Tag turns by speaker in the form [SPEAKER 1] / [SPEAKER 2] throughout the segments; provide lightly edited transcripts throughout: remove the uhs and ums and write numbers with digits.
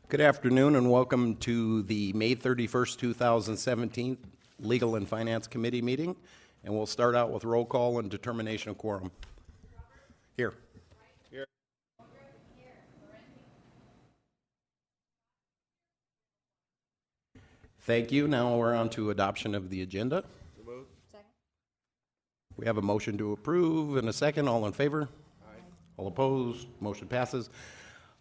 [SPEAKER 1] Good afternoon and welcome to the May 31st, 2017 Legal and Finance Committee meeting. And we'll start out with roll call and determination of quorum. Here.
[SPEAKER 2] Here.
[SPEAKER 1] Thank you. Now we're on to adoption of the agenda.
[SPEAKER 3] Second.
[SPEAKER 1] We have a motion to approve and a second. All in favor?
[SPEAKER 2] Aye.
[SPEAKER 1] All opposed? Motion passes.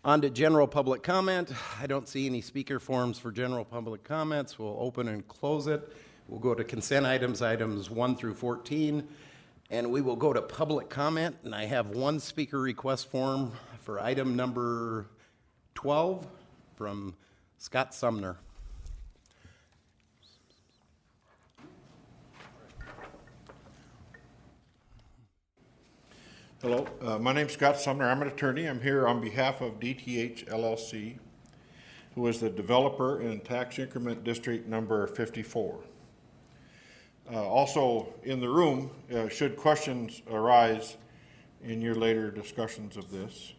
[SPEAKER 1] On to general public comment. I don't see any speaker forms for general public comments. We'll open and close it. We'll go to consent items, items 1 through 14, and we will go to public comment. And I have one speaker request form for item number 12 from Scott Sumner.
[SPEAKER 2] Hello, my name's Scott Sumner. I'm an attorney. I'm here on behalf of DTH LLC, who is the developer in tax increment district number 54. Also in the room, should questions arise in your later discussions of this,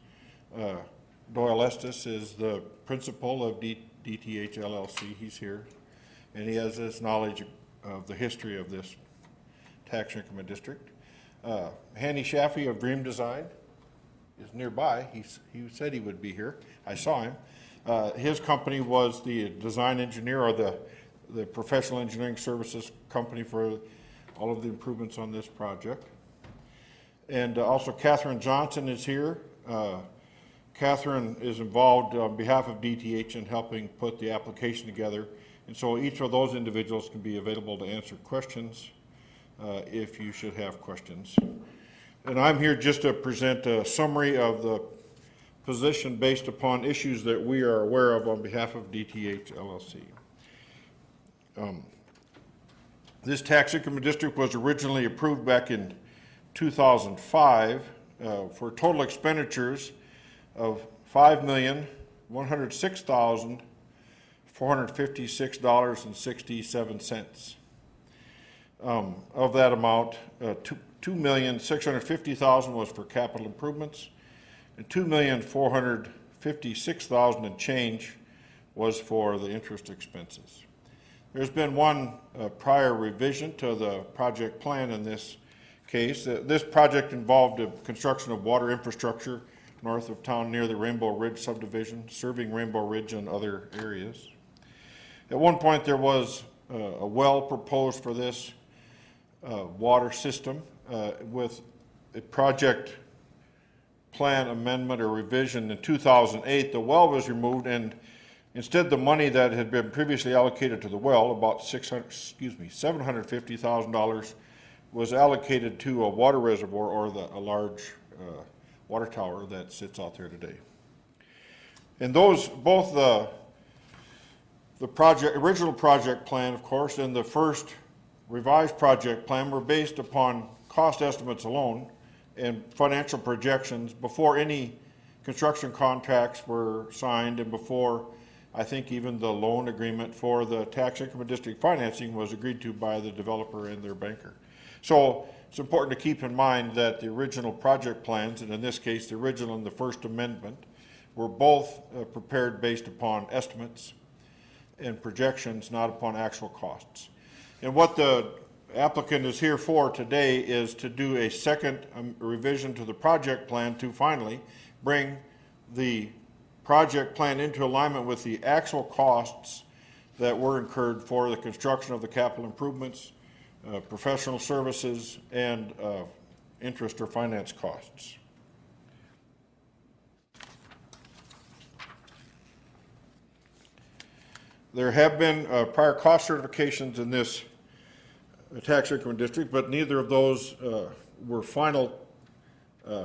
[SPEAKER 2] Doyle Estes is the principal of DTH LLC. He's here, and he has this knowledge of the history of this tax increment district. Hanny Shaffey of Dream Design is nearby. He said he would be here. I saw him. His company was the design engineer or the professional engineering services company for all of the improvements on this project. And also Catherine Johnson is here. Catherine is involved on behalf of DTH in helping put the application together. And so each of those individuals can be available to answer questions if you should have questions. And I'm here just to present a summary of the position based upon issues that we are aware of on behalf of DTH LLC. This tax increment district was originally approved back in 2005 for total expenditures of $5,106,456.67. Of that amount, $2,650,000 was for capital improvements, and $2,456,000 and change was for the interest expenses. There's been one prior revision to the project plan in this case. This project involved the construction of water infrastructure north of town near the Rainbow Ridge subdivision, serving Rainbow Ridge and other areas. At one point there was a well proposed for this water system with a project plan amendment or revision in 2008. The well was removed, and instead the money that had been previously allocated to the well, about $750,000, was allocated to a water reservoir or a large water tower that sits out there today. And those, both the original project plan, of course, and the first revised project plan were based upon cost estimates alone and financial projections before any construction contracts were signed and before I think even the loan agreement for the tax increment district financing was agreed to by the developer and their banker. So it's important to keep in mind that the original project plans, and in this case the original and the first amendment, were both prepared based upon estimates and projections, not upon actual costs. And what the applicant is here for today is to do a second revision to the project plan to finally bring the project plan into alignment with the actual costs that were incurred for the construction of the capital improvements, professional services, and interest or finance costs. There have been prior cost certifications in this tax increment district, but neither of those were final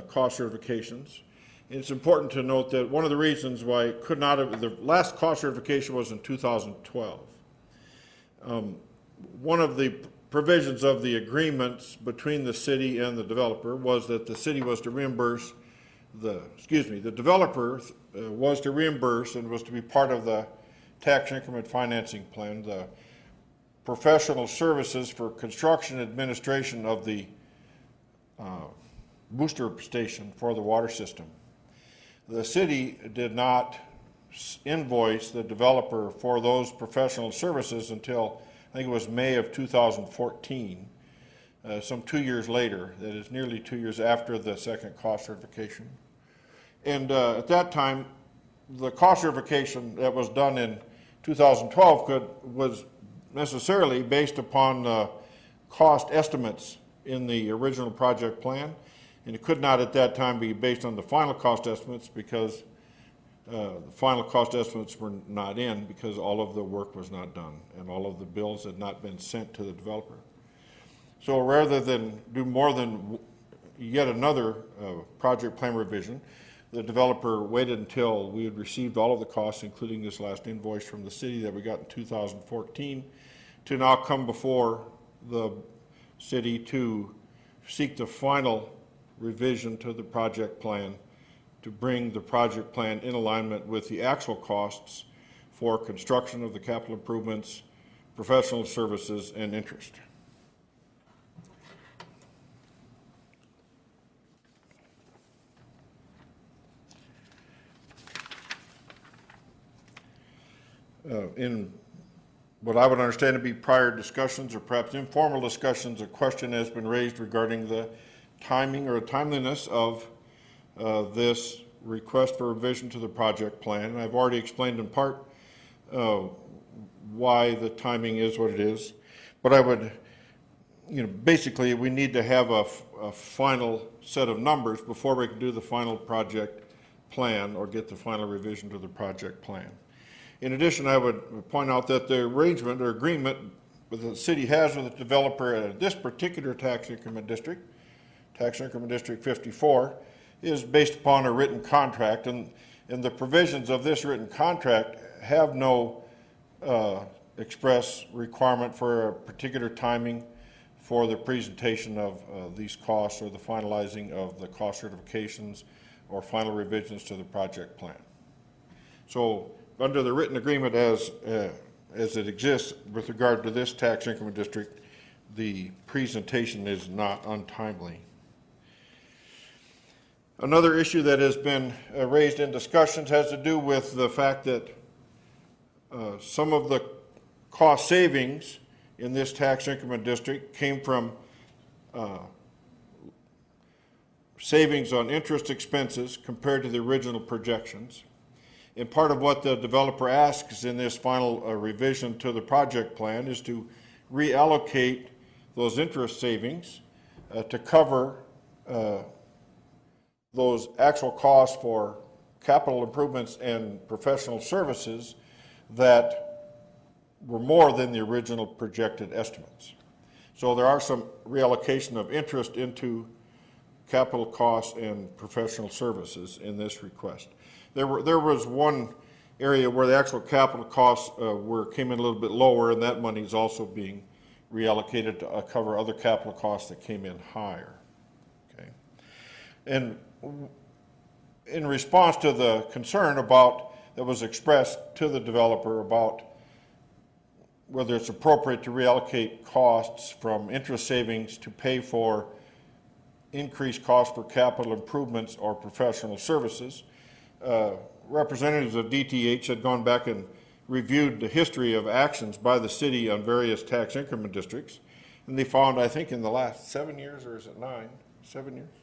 [SPEAKER 2] cost certifications. And it's important to note that one of the reasons why it could not have, the last cost certification was in 2012. One of the provisions of the agreements between the city and the developer was that the city was to reimburse the developer was to reimburse and was to be part of the tax increment financing plan, the professional services for construction administration of the booster station for the water system. The city did not invoice the developer for those professional services until, I think it was May of 2014, some 2 years later. That is nearly 2 years after the second cost certification. And at that time, the cost certification that was done in 2012 was necessarily based upon cost estimates in the original project plan, and it could not at that time be based on the final cost estimates because the final cost estimates were not in because all of the work was not done and all of the bills had not been sent to the developer. So rather than do more than yet another project plan revision, the developer waited until we had received all of the costs, including this last invoice from the city that we got in 2014, to now come before the city to seek the final revision to the project plan to bring the project plan in alignment with the actual costs for construction of the capital improvements, professional services, and interest. In what I would understand to be prior discussions or perhaps informal discussions, a question has been raised regarding the timing or timeliness of this request for revision to the project plan. And I've already explained in part why the timing is what it is. But I would, basically we need to have a final set of numbers before we can do the final project plan or get the final revision to the project plan. In addition, I would point out that the arrangement or agreement that the city has with the developer at this particular tax increment district, tax increment district 54, is based upon a written contract, and the provisions of this written contract have no express requirement for a particular timing for the presentation of these costs or the finalizing of the cost certifications or final revisions to the project plan. So under the written agreement as it exists with regard to this tax increment district, the presentation is not untimely. Another issue that has been raised in discussions has to do with the fact that some of the cost savings in this tax increment district came from savings on interest expenses compared to the original projections. And part of what the developer asks in this final revision to the project plan is to reallocate those interest savings to cover those actual costs for capital improvements and professional services that were more than the original projected estimates. So there are some reallocation of interest into capital costs and professional services in this request. There was one area where the actual capital costs came in a little bit lower, and that money is also being reallocated to cover other capital costs that came in higher. Okay, and in response to the concern that was expressed to the developer about whether it's appropriate to reallocate costs from interest savings to pay for increased costs for capital improvements or professional services, representatives of DTH had gone back and reviewed the history of actions by the city on various tax increment districts, and they found, I think in the last 7 years, or is it 9? 7 years?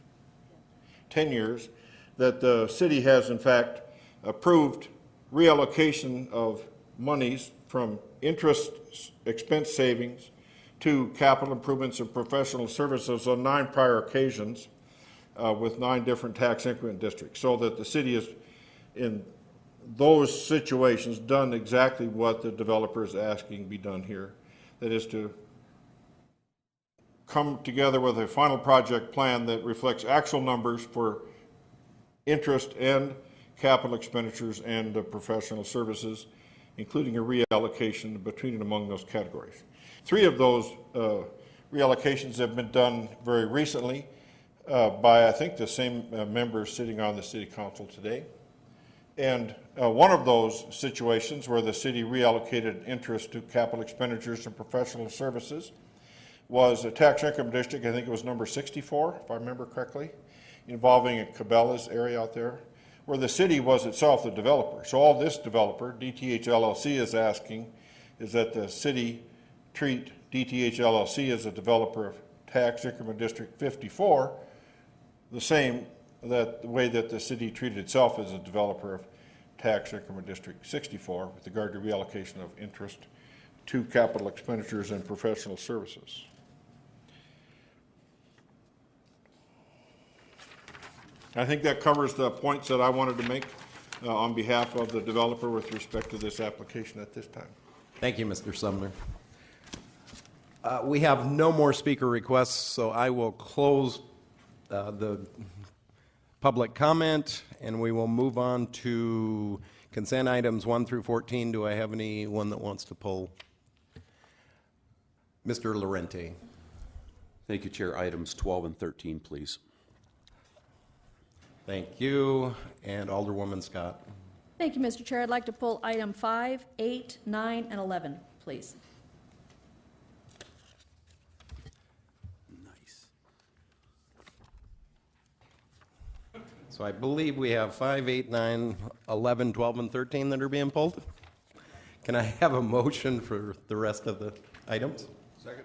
[SPEAKER 2] 10 years, that the city has in fact approved reallocation of monies from interest expense savings to capital improvements and professional services on 9 prior occasions with 9 different tax increment districts, so that the city is in those situations done exactly what the developer is asking be done here. That is to come together with a final project plan that reflects actual numbers for interest and capital expenditures and professional services, including a reallocation between and among those categories. 3 of those reallocations have been done very recently by, I think, the same members sitting on the city council today. And one of those situations where the city reallocated interest to capital expenditures and professional services was a tax increment district, I think it was number 64, if I remember correctly, involving Cabela's area out there, where the city was itself the developer. So all this developer, DTH LLC, is asking is that the city treat DTH LLC as a developer of tax increment District 54 the same, that the way that the city treated itself as a developer of tax increment District 64 with regard to reallocation of interest to capital expenditures and professional services. I think that covers the points that I wanted to make on behalf of the developer with respect to this application at this time.
[SPEAKER 1] Thank you, Mr. Sumner. We have no more speaker requests, so I will close the public comment, and we will move on to consent items 1 through 14. Do I have anyone that wants to pull? Mr. Lorente.
[SPEAKER 3] Thank you, Chair. Items 12 and 13, please.
[SPEAKER 1] Thank you. And Alderwoman Scott.
[SPEAKER 4] Thank you, Mr. Chair. I'd like to pull item 5, 8, 9, and 11, please.
[SPEAKER 3] Nice.
[SPEAKER 1] So I believe we have 5, 8, 9, 11, 12, and 13 that are being pulled. Can I have a motion for the rest of the items?
[SPEAKER 2] Second.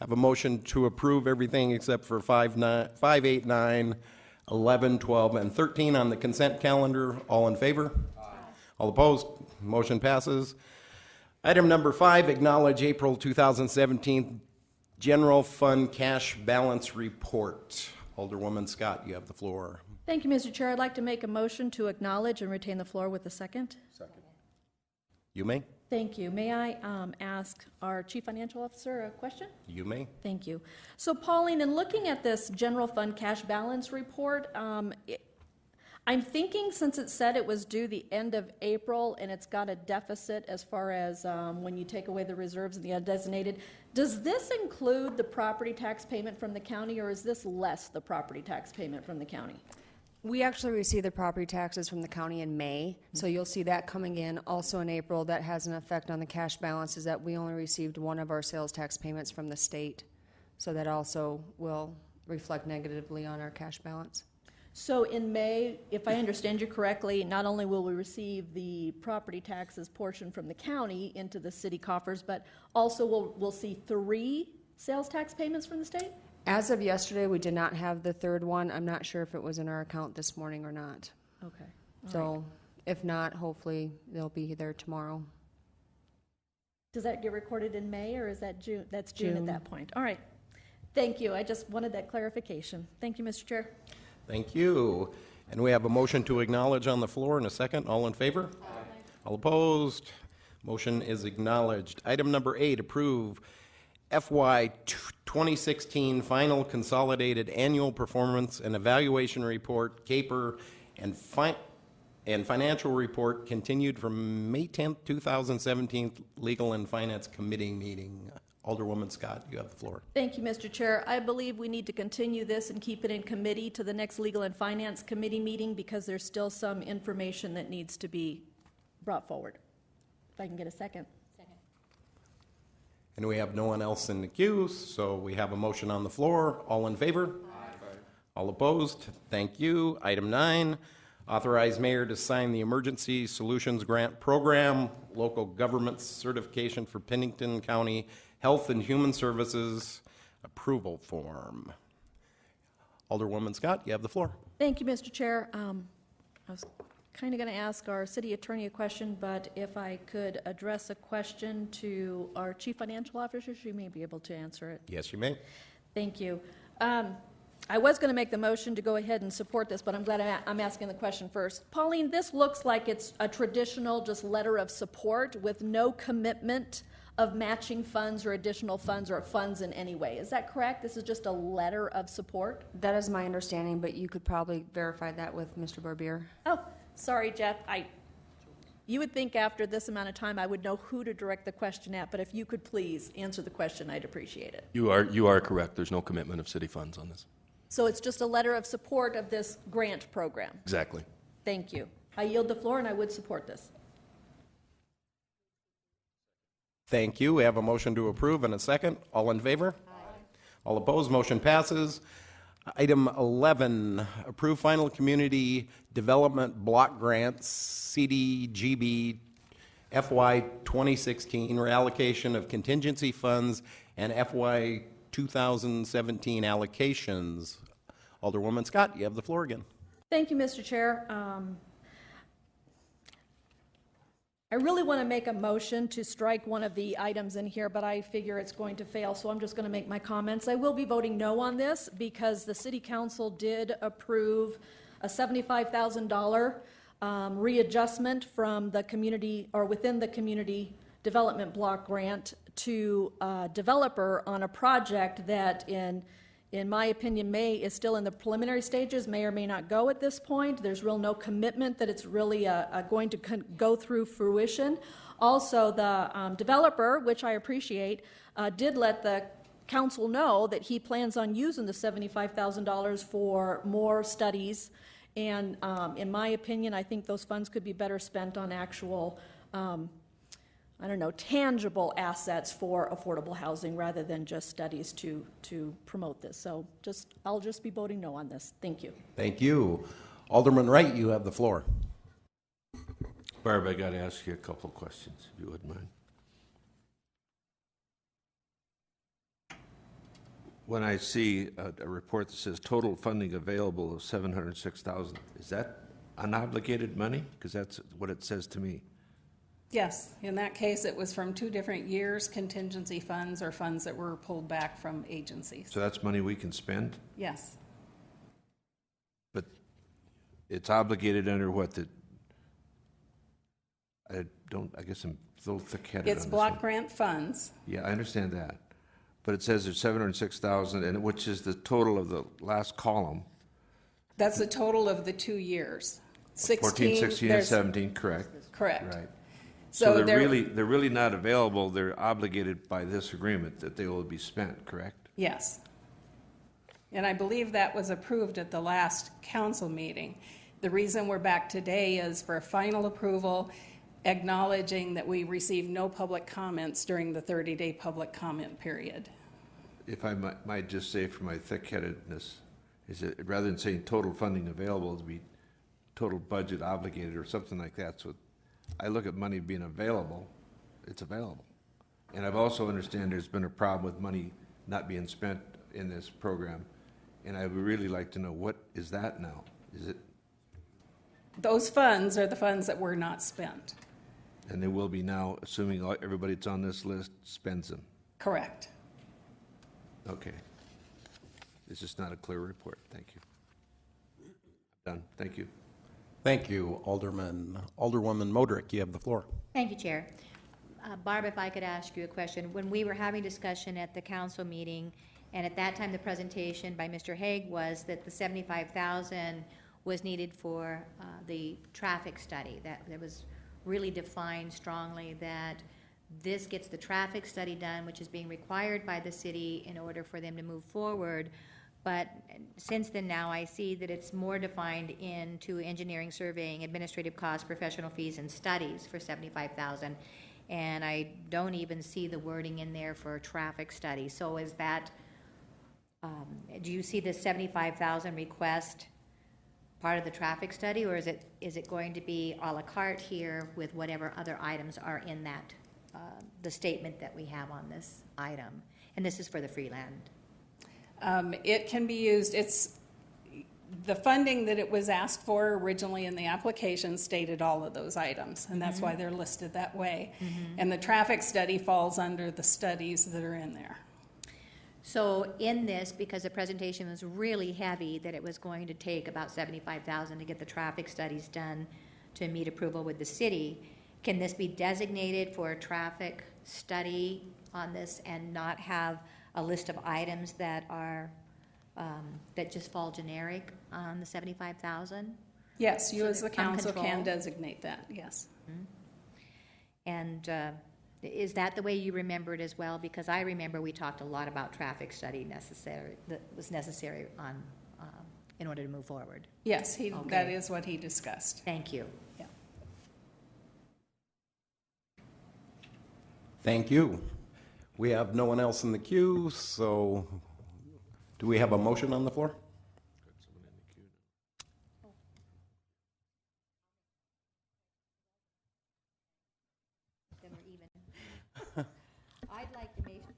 [SPEAKER 1] Have a motion to approve everything except for 5, 8, 9, 11, 12, and 13 on the consent calendar. All in favor? Aye. All opposed? Motion passes. Item number 5, acknowledge April 2017 General Fund Cash Balance Report. Alderwoman Scott, you have the floor.
[SPEAKER 4] Thank you, Mr. Chair. I'd like to make a motion to acknowledge and retain the floor with a second.
[SPEAKER 2] Second.
[SPEAKER 1] You may.
[SPEAKER 4] Thank you. May I ask our Chief Financial Officer a question?
[SPEAKER 1] You may.
[SPEAKER 4] Thank you. So, Pauline, in looking at this general fund cash balance report, I'm thinking since it said it was due the end of April and it's got a deficit as far as when you take away the reserves and the undesignated, does this include the property tax payment from the county, or is this less the property tax payment from the county?
[SPEAKER 5] We actually receive the property taxes from the county in May, so you'll see that coming in. Also in April, that has an effect on the cash balance, is that we only received one of our sales tax payments from the state. So that also will reflect negatively on our cash balance.
[SPEAKER 4] So in May, if I understand you correctly, not only will we receive the property taxes portion from the county into the city coffers, but also we'll see 3 sales tax payments from the state?
[SPEAKER 5] As of yesterday, we did not have the third one. I'm not sure if it was in our account this morning or not.
[SPEAKER 4] Okay. All
[SPEAKER 5] So
[SPEAKER 4] right.
[SPEAKER 5] if not, hopefully they'll be there tomorrow.
[SPEAKER 4] Does that get recorded in May, or is that June? That's June at
[SPEAKER 5] June.
[SPEAKER 4] that point. All right. Thank you. I just wanted that clarification. Thank you, Mr. Chair.
[SPEAKER 1] Thank you. And we have a motion to acknowledge on the floor in a second. All in favor? Aye. All opposed? Motion is acknowledged. Item number 8, approve FY 2016 Final Consolidated Annual Performance and Evaluation Report, CAPER, and Financial Report continued from May 10th, 2017 Legal and Finance Committee meeting. Alderwoman Scott, you have the floor.
[SPEAKER 4] Thank you, Mr. Chair. I believe we need to continue this and keep it in committee to the next Legal and Finance Committee meeting because there's still some information that needs to be brought forward. If I can get a second.
[SPEAKER 1] And we have no one else in the queue, so we have a motion on the floor. All in favor? Aye. All opposed? Thank you. Item 9, authorize mayor to sign the Emergency Solutions Grant Program, Local Government Certification for Pennington County Health and Human Services Approval Form. Alderwoman Scott, you have the floor.
[SPEAKER 4] Thank you, Mr. Chair. I was kind of going to ask our city attorney a question, but if I could address a question to our chief financial officer, she may be able to answer it.
[SPEAKER 1] Yes, you may.
[SPEAKER 4] Thank you. I was going to make the motion to go ahead and support this, but I'm glad I'm asking the question first. Pauline, this looks like it's a traditional just letter of support with no commitment of matching funds or additional funds or funds in any way. Is that correct? This is just a letter of support?
[SPEAKER 5] That is my understanding, but you could probably verify that with Mr. Barbier.
[SPEAKER 4] Oh, sorry, Jeff. You would think after this amount of time I would know who to direct the question at, but if you could please answer the question, I'd appreciate it.
[SPEAKER 6] You are correct. There's no commitment of city funds on this.
[SPEAKER 4] So it's just a letter of support of this grant program.
[SPEAKER 6] Exactly.
[SPEAKER 4] Thank you. I yield the floor and I would support this.
[SPEAKER 1] Thank you. We have a motion to approve and a second. All in favor? Aye. All opposed? Motion passes. Item 11, approve final community development block grants, CDGB FY 2016 reallocation of contingency funds and FY 2017 allocations. Alderwoman Scott, you have the floor again.
[SPEAKER 4] Thank you, Mr. Chair. I really want to make a motion to strike one of the items in here, but I figure it's going to fail, so I'm just going to make my comments. I will be voting no on this because the City Council did approve a $75,000 readjustment from the community, or within the community development block grant to a developer on a project that in my opinion, is still in the preliminary stages, may or may not go at this point. There's no commitment that it's really going to go through fruition. Also, the developer, which I appreciate, did let the council know that he plans on using the $75,000 for more studies. And in my opinion, I think those funds could be better spent on actual tangible assets for affordable housing rather than just studies to promote this. So I'll just be voting no on this. Thank you.
[SPEAKER 1] Thank you. Alderman Wright, you have the floor.
[SPEAKER 7] Barb, I got to ask you a couple of questions, if you wouldn't mind. When I see a report that says total funding available of $706,000, is that unobligated money? Because that's what it says to me.
[SPEAKER 8] Yes, in that case, it was from 2 different years, contingency funds or funds that were pulled back from agencies.
[SPEAKER 7] So that's money we can spend?
[SPEAKER 8] Yes,
[SPEAKER 7] But it's obligated under what? I guess I'm a little thick-headed on
[SPEAKER 8] it's
[SPEAKER 7] this
[SPEAKER 8] block
[SPEAKER 7] one.
[SPEAKER 8] grant funds.
[SPEAKER 7] Yeah, I understand that. But it says there's 706,000, and which is the total of the last column.
[SPEAKER 8] That's the total of the 2 years.
[SPEAKER 7] 14, 16, and
[SPEAKER 8] there's-
[SPEAKER 7] 17, correct?
[SPEAKER 8] Correct.
[SPEAKER 7] Right.
[SPEAKER 8] So
[SPEAKER 7] So
[SPEAKER 8] there-
[SPEAKER 7] they're really not available, they're obligated by this agreement that they will be spent, correct?
[SPEAKER 8] Yes. And I believe that was approved at the last council meeting. The reason we're back today is for final approval, acknowledging that we received no public comments during the 30-day public comment period.
[SPEAKER 7] If I might just say for my thick-headedness, is that rather than saying total funding available, to be total budget obligated or something like that. So I look at money being available, it's available. And I've also understand there's been a problem with money not being spent in this program. And I would really like to know, what is that now? Is it,
[SPEAKER 8] Those funds are the funds that were not spent.
[SPEAKER 7] and they will be now, assuming everybody that's on this list spends them?
[SPEAKER 8] Correct.
[SPEAKER 7] Okay. It's just not a clear report. Thank you. Done. Thank you.
[SPEAKER 1] Thank you, Alderwoman Modrick, you have the floor.
[SPEAKER 9] Thank you, Chair. Barb, if I could ask you a question. When we were having discussion at the council meeting, and at that time the presentation by Mr. Hague was that the $75,000 was needed for the traffic study. That there was really defined strongly that this gets the traffic study done, which is being required by the city in order for them to move forward. But since then now I see that it's more defined into engineering, surveying, administrative costs, professional fees, and studies for $75,000. And I don't even see the wording in there for a traffic study. So is that, do you see the $75,000 request part of the traffic study, or is it going to be a la carte here with whatever other items are in that, the statement that we have on this item? And this is for the Freeland.
[SPEAKER 8] It can be used, the funding that it was asked for originally in the application stated all of those items, and that's why they're listed that way. And the traffic study falls under the studies that are in there.
[SPEAKER 9] So in this, because the presentation was really heavy, that it was going to take about $75,000 to get the traffic studies done to meet approval with the city, can this be designated for a traffic study on this and not have a list of items that are, that just fall generic on the $75,000?
[SPEAKER 8] Yes, you
[SPEAKER 9] So
[SPEAKER 8] as the
[SPEAKER 9] that some
[SPEAKER 8] council can
[SPEAKER 9] control.
[SPEAKER 8] designate that, yes.
[SPEAKER 9] And is that the way you remember it as well? Because I remember we talked a lot about traffic study that was necessary on, in order to move forward.
[SPEAKER 8] Yes, that
[SPEAKER 9] Okay.
[SPEAKER 8] is what he discussed.
[SPEAKER 9] Thank you.
[SPEAKER 8] Yeah.
[SPEAKER 1] Thank you. We have no one else in the queue, so do we have a motion on the floor?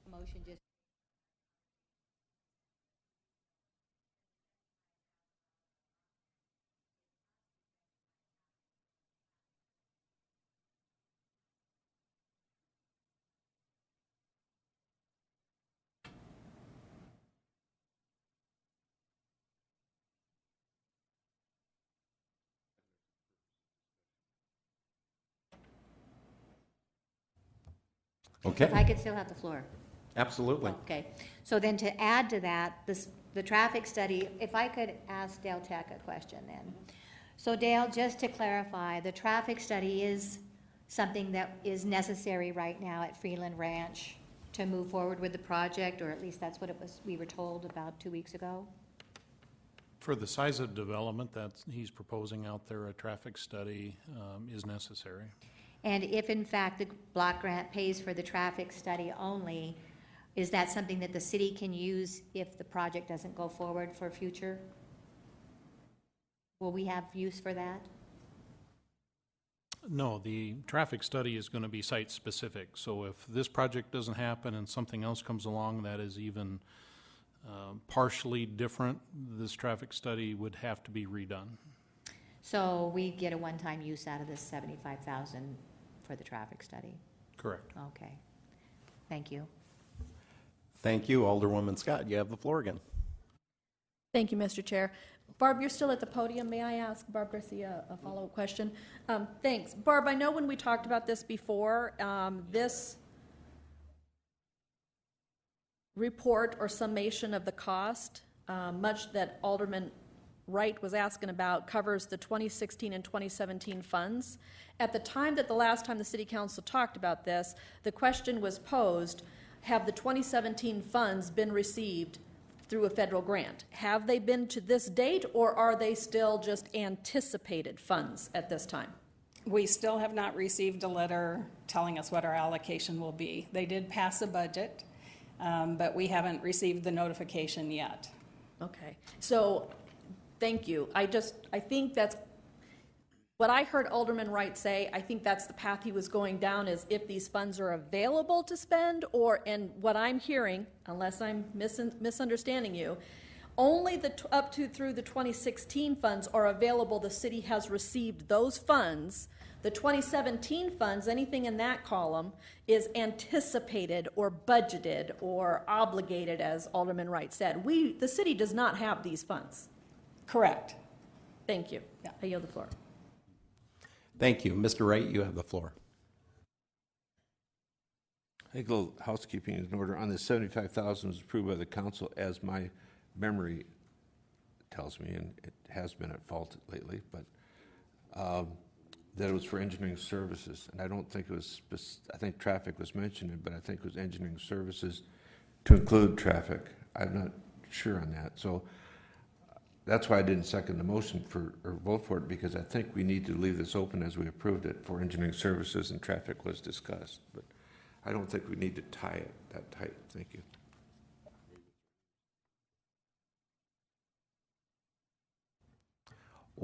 [SPEAKER 9] motion just.
[SPEAKER 1] Okay,
[SPEAKER 9] If I could still have the floor.
[SPEAKER 1] absolutely.
[SPEAKER 9] Okay, so then to add to that, the traffic study, if I could ask Dale Tech a question then. So Dale, just to clarify, the traffic study is something that is necessary right now at Freeland Ranch to move forward with the project, or at least that's what it was, we were told about 2 weeks ago?
[SPEAKER 10] For the size of development that he's proposing out there, a traffic study is necessary.
[SPEAKER 9] And if in fact the block grant pays for the traffic study only, is that something that the city can use if the project doesn't go forward for future? Will we have use for that?
[SPEAKER 10] No, the traffic study is going to be site-specific. So if this project doesn't happen and something else comes along that is even partially different, this traffic study would have to be redone.
[SPEAKER 9] So we get a one-time use out of this 75,000 for the traffic study?
[SPEAKER 10] Correct.
[SPEAKER 9] Okay. Thank you.
[SPEAKER 1] Thank you, Alderwoman Scott. You have the floor again.
[SPEAKER 4] Thank you, Mr. Chair. Barb, you're still at the podium. May I ask Barb Garcia a follow-up question? Thanks. Barb, I know when we talked about this before, this report or summation of the cost, much that Alderman Wright was asking about, covers the 2016 and 2017 funds. At the time that the last time the City Council talked about this, the question was posed, have the 2017 funds been received through a federal grant? Have they been to this date, or are they still just anticipated funds at this time?
[SPEAKER 8] We still have not received a letter telling us what our allocation will be. They did pass a budget, but we haven't received the notification yet.
[SPEAKER 4] Okay, so, thank you. I think that's, what I heard Alderman Wright say, I think that's the path he was going down, is if these funds are available to spend, and what I'm hearing, unless I'm misunderstanding you, only through the 2016 funds are available. The city has received those funds. The 2017 funds, anything in that column, is anticipated or budgeted or obligated, as Alderman Wright said. The city does not have these funds.
[SPEAKER 8] Correct.
[SPEAKER 4] Thank you.
[SPEAKER 8] Yeah.
[SPEAKER 4] I yield the floor.
[SPEAKER 1] Thank you. Mr. Wright, you have the floor.
[SPEAKER 7] I think a little housekeeping is in order. On the 75,000 was approved by the council, as my memory tells me, and it has been at fault lately, but that it was for engineering services. And I don't think it was, I think traffic was mentioned, but I think it was engineering services to include traffic. I'm not sure on that. So that's why I didn't second the motion or vote for it, because I think we need to leave this open as we approved it for engineering services and traffic was discussed. But I don't think we need to tie it that tight. Thank you.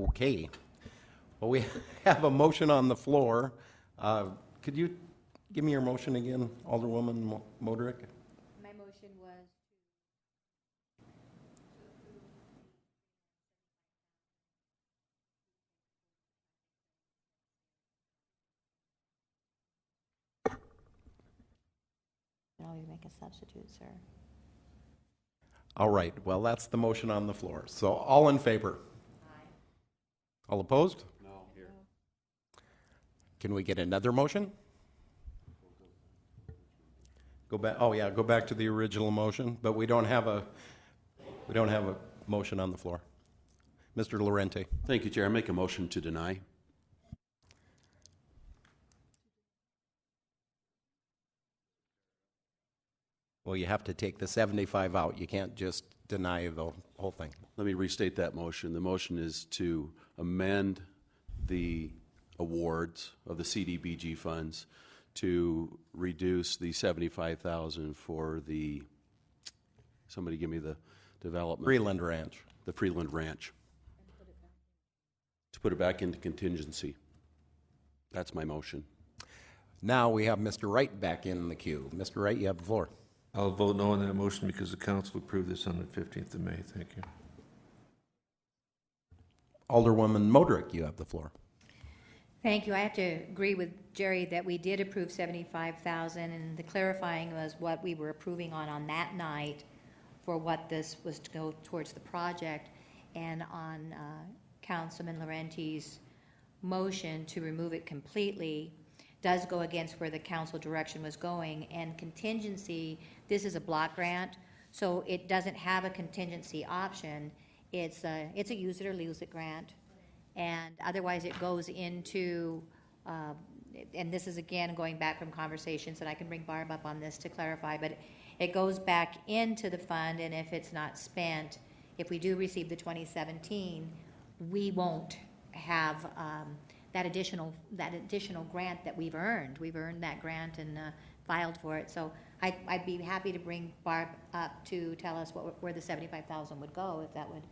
[SPEAKER 1] Okay. Well, we have a motion on the floor. Could you give me your motion again, Alderwoman Moderick?
[SPEAKER 9] My motion was you can always make a substitute, sir.
[SPEAKER 1] All right. Well, that's the motion on the floor. So all in favor?
[SPEAKER 9] Aye.
[SPEAKER 1] All opposed? No. Here. Can we get another motion? Go back. Oh yeah, go back to the original motion, but we don't have a motion on the floor. Mr. Lorente.
[SPEAKER 3] Thank you, Chair. I make a motion to deny.
[SPEAKER 1] Well, you have to take the 75 out. You can't just deny the whole thing.
[SPEAKER 3] Let me restate that motion. The motion is to amend the awards of the CDBG funds to reduce the 75,000 for the, somebody give me the development.
[SPEAKER 1] Freeland Ranch.
[SPEAKER 3] The Freeland Ranch. To put it back into contingency. That's my motion.
[SPEAKER 1] Now we have Mr. Wright back in the queue. Mr. Wright, you have the floor.
[SPEAKER 7] I'll vote no on that motion because the council approved this on the 15th of May. Thank you.
[SPEAKER 1] Alderwoman Modrick, you have the floor.
[SPEAKER 9] Thank you. I have to agree with Jerry that we did approve 75,000, and the clarifying was what we were approving on that night for what this was to go towards the project, and on Councilman Laurenti's motion to remove it completely does go against where the council direction was going. And contingency, this is a block grant, so it doesn't have a contingency option. It's a use it or lose it grant. And otherwise it goes into, and this is again going back from conversations, and I can bring Barb up on this to clarify, but it goes back into the fund, and if it's not spent, if we do receive the 2017, we won't have that additional grant that we've earned. We've earned that grant and filed for it. So I'd be happy to bring Barb up to tell us where the 75,000 would go, if that would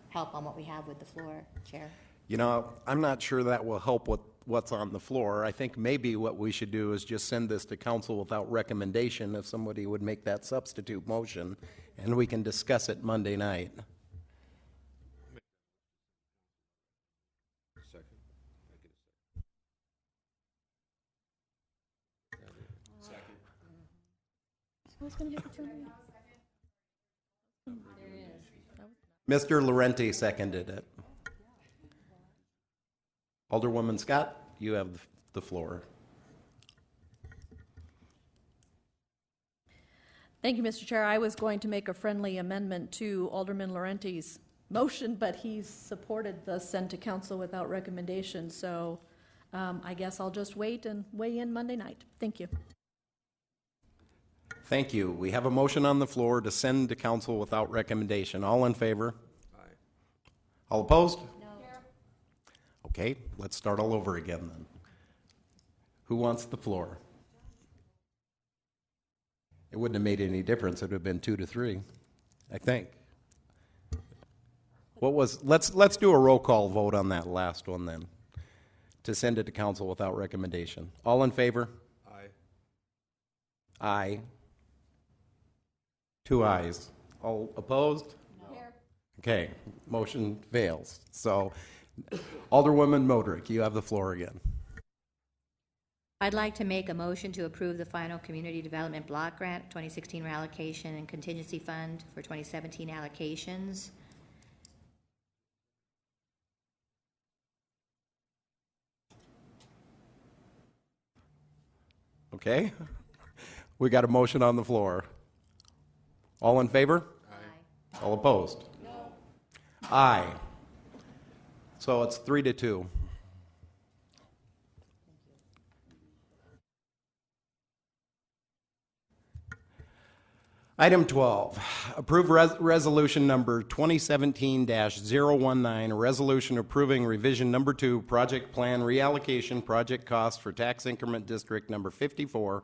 [SPEAKER 9] help on what we have with the floor, Chair.
[SPEAKER 1] You know, I'm not sure that will help with what's on the floor. I think maybe what we should do is just send this to council without recommendation, if somebody would make that substitute motion, and we can discuss it Monday night. Mr. Laurenti seconded it. Alderwoman Scott, you have the floor.
[SPEAKER 4] Thank you, Mr. Chair. I was going to make a friendly amendment to Alderman Laurenti's motion, but he's supported the send to council without recommendation, so I guess I'll just wait and weigh in Monday night. Thank you.
[SPEAKER 1] Thank you. We have a motion on the floor to send to council without recommendation. All in favor? Aye. All opposed? No. Okay, let's start all over again then. Who wants the floor? It wouldn't have made any difference. It would have been 2-3, I think. Let's do a roll call vote on that last one then, to send it to council without recommendation. All in favor?
[SPEAKER 7] Aye.
[SPEAKER 1] Aye. 2 ayes. All opposed? No. Okay, motion fails. So, Alderwoman Modrick, you have the floor again.
[SPEAKER 9] I'd like to make a motion to approve the final Community Development Block Grant 2016 reallocation and contingency fund for 2017 allocations.
[SPEAKER 1] Okay, we got a motion on the floor. All in favor?
[SPEAKER 9] Aye.
[SPEAKER 1] All opposed? No. Aye. So it's 3-2. Item 12, approve resolution number 2017-019, a resolution approving revision number 2, project plan reallocation project cost for tax increment district number 54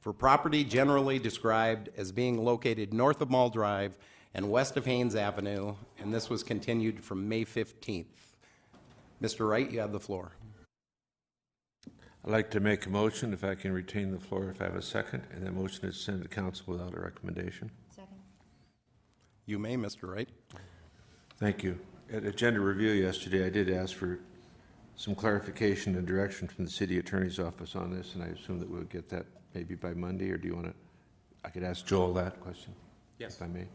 [SPEAKER 1] for property generally described as being located north of Mall Drive and west of Haynes Avenue, and this was continued from May 15th. Mr. Wright, you have the floor.
[SPEAKER 7] I'd like to make a motion, if I can retain the floor, if I have a second, and that motion is sent to council without a recommendation.
[SPEAKER 9] Second.
[SPEAKER 1] You may, Mr. Wright.
[SPEAKER 7] Thank you. At agenda review yesterday, I did ask for some clarification and direction from the city attorney's office on this, and I assume that we'll get that maybe by Monday, or do you want to, I could ask Joel that question?
[SPEAKER 1] Yes.
[SPEAKER 7] If I may.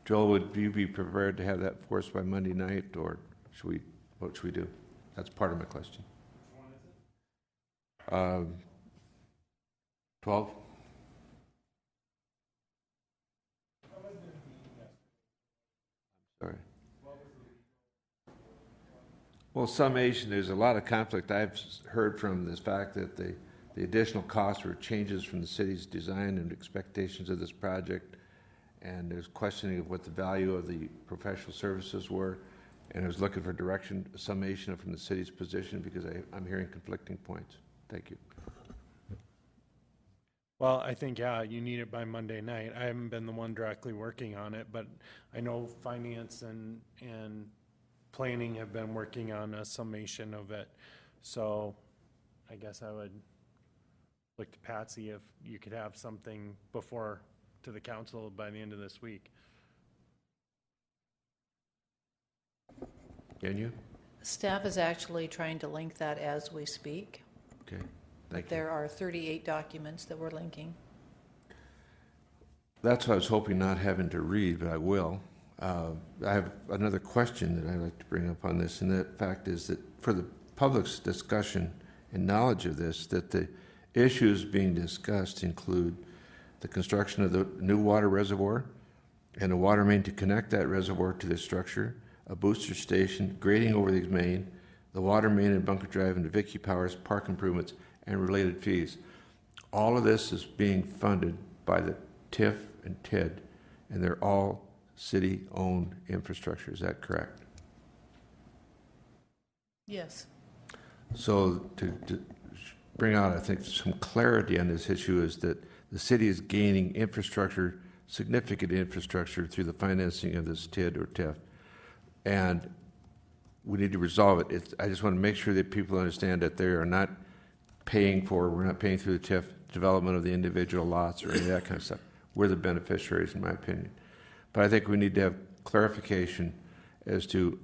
[SPEAKER 7] Joel, would you be prepared to have that for us by Monday night, or what should we do? That's part of my question. 12? Sorry. Well, summation, there's a lot of conflict I've heard from this fact that the additional costs were changes from the city's design and expectations of this project, and there's questioning of what the value of the professional services were, and I was looking for direction, summation from the city's position, because I'm hearing conflicting points. Thank you.
[SPEAKER 11] Well, I think, yeah, you need it by Monday night. I haven't been the one directly working on it, but I know finance and planning have been working on a summation of it. So I guess I would look to Patsy if you could have something before to the council by the end of this week.
[SPEAKER 7] Can you?
[SPEAKER 12] Staff is actually trying to link that as we speak.
[SPEAKER 7] Okay, thank you.
[SPEAKER 12] There are 38 documents that we're linking.
[SPEAKER 7] That's what I was hoping not having to read, but I will. I have another question that I'd like to bring up on this, and that fact is that for the public's discussion and knowledge of this, that the issues being discussed include the construction of the new water reservoir and a water main to connect that reservoir to the structure, a booster station, grading over the main, the water main and Bunker Drive into Vicky Powers, park improvements, and related fees. All of this is being funded by the TIF and TID, and they're all city-owned infrastructure. Is that correct?
[SPEAKER 12] Yes.
[SPEAKER 7] So to bring out, I think, some clarity on this issue is that the city is gaining infrastructure, significant infrastructure, through the financing of this TID or TIF. And we need to resolve it. I just want to make sure that people understand that they are not paying for, we're not paying through the TIF development of the individual lots or any of that kind of stuff. We're the beneficiaries, in my opinion. But I think we need to have clarification as to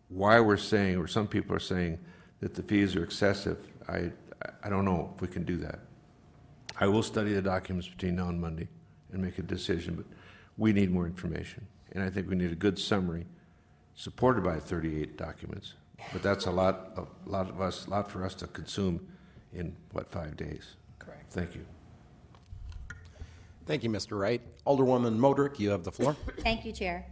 [SPEAKER 7] why we're saying, or some people are saying, that the fees are excessive. I don't know if we can do that. I will study the documents between now and Monday and make a decision, but we need more information. And I think we need a good summary supported by 38 documents. But that's a lot for us to consume in, 5 days?
[SPEAKER 12] Correct.
[SPEAKER 7] Thank you.
[SPEAKER 1] Thank you, Mr. Wright. Alderwoman Modrick, you have the floor.
[SPEAKER 9] Thank you, Chair.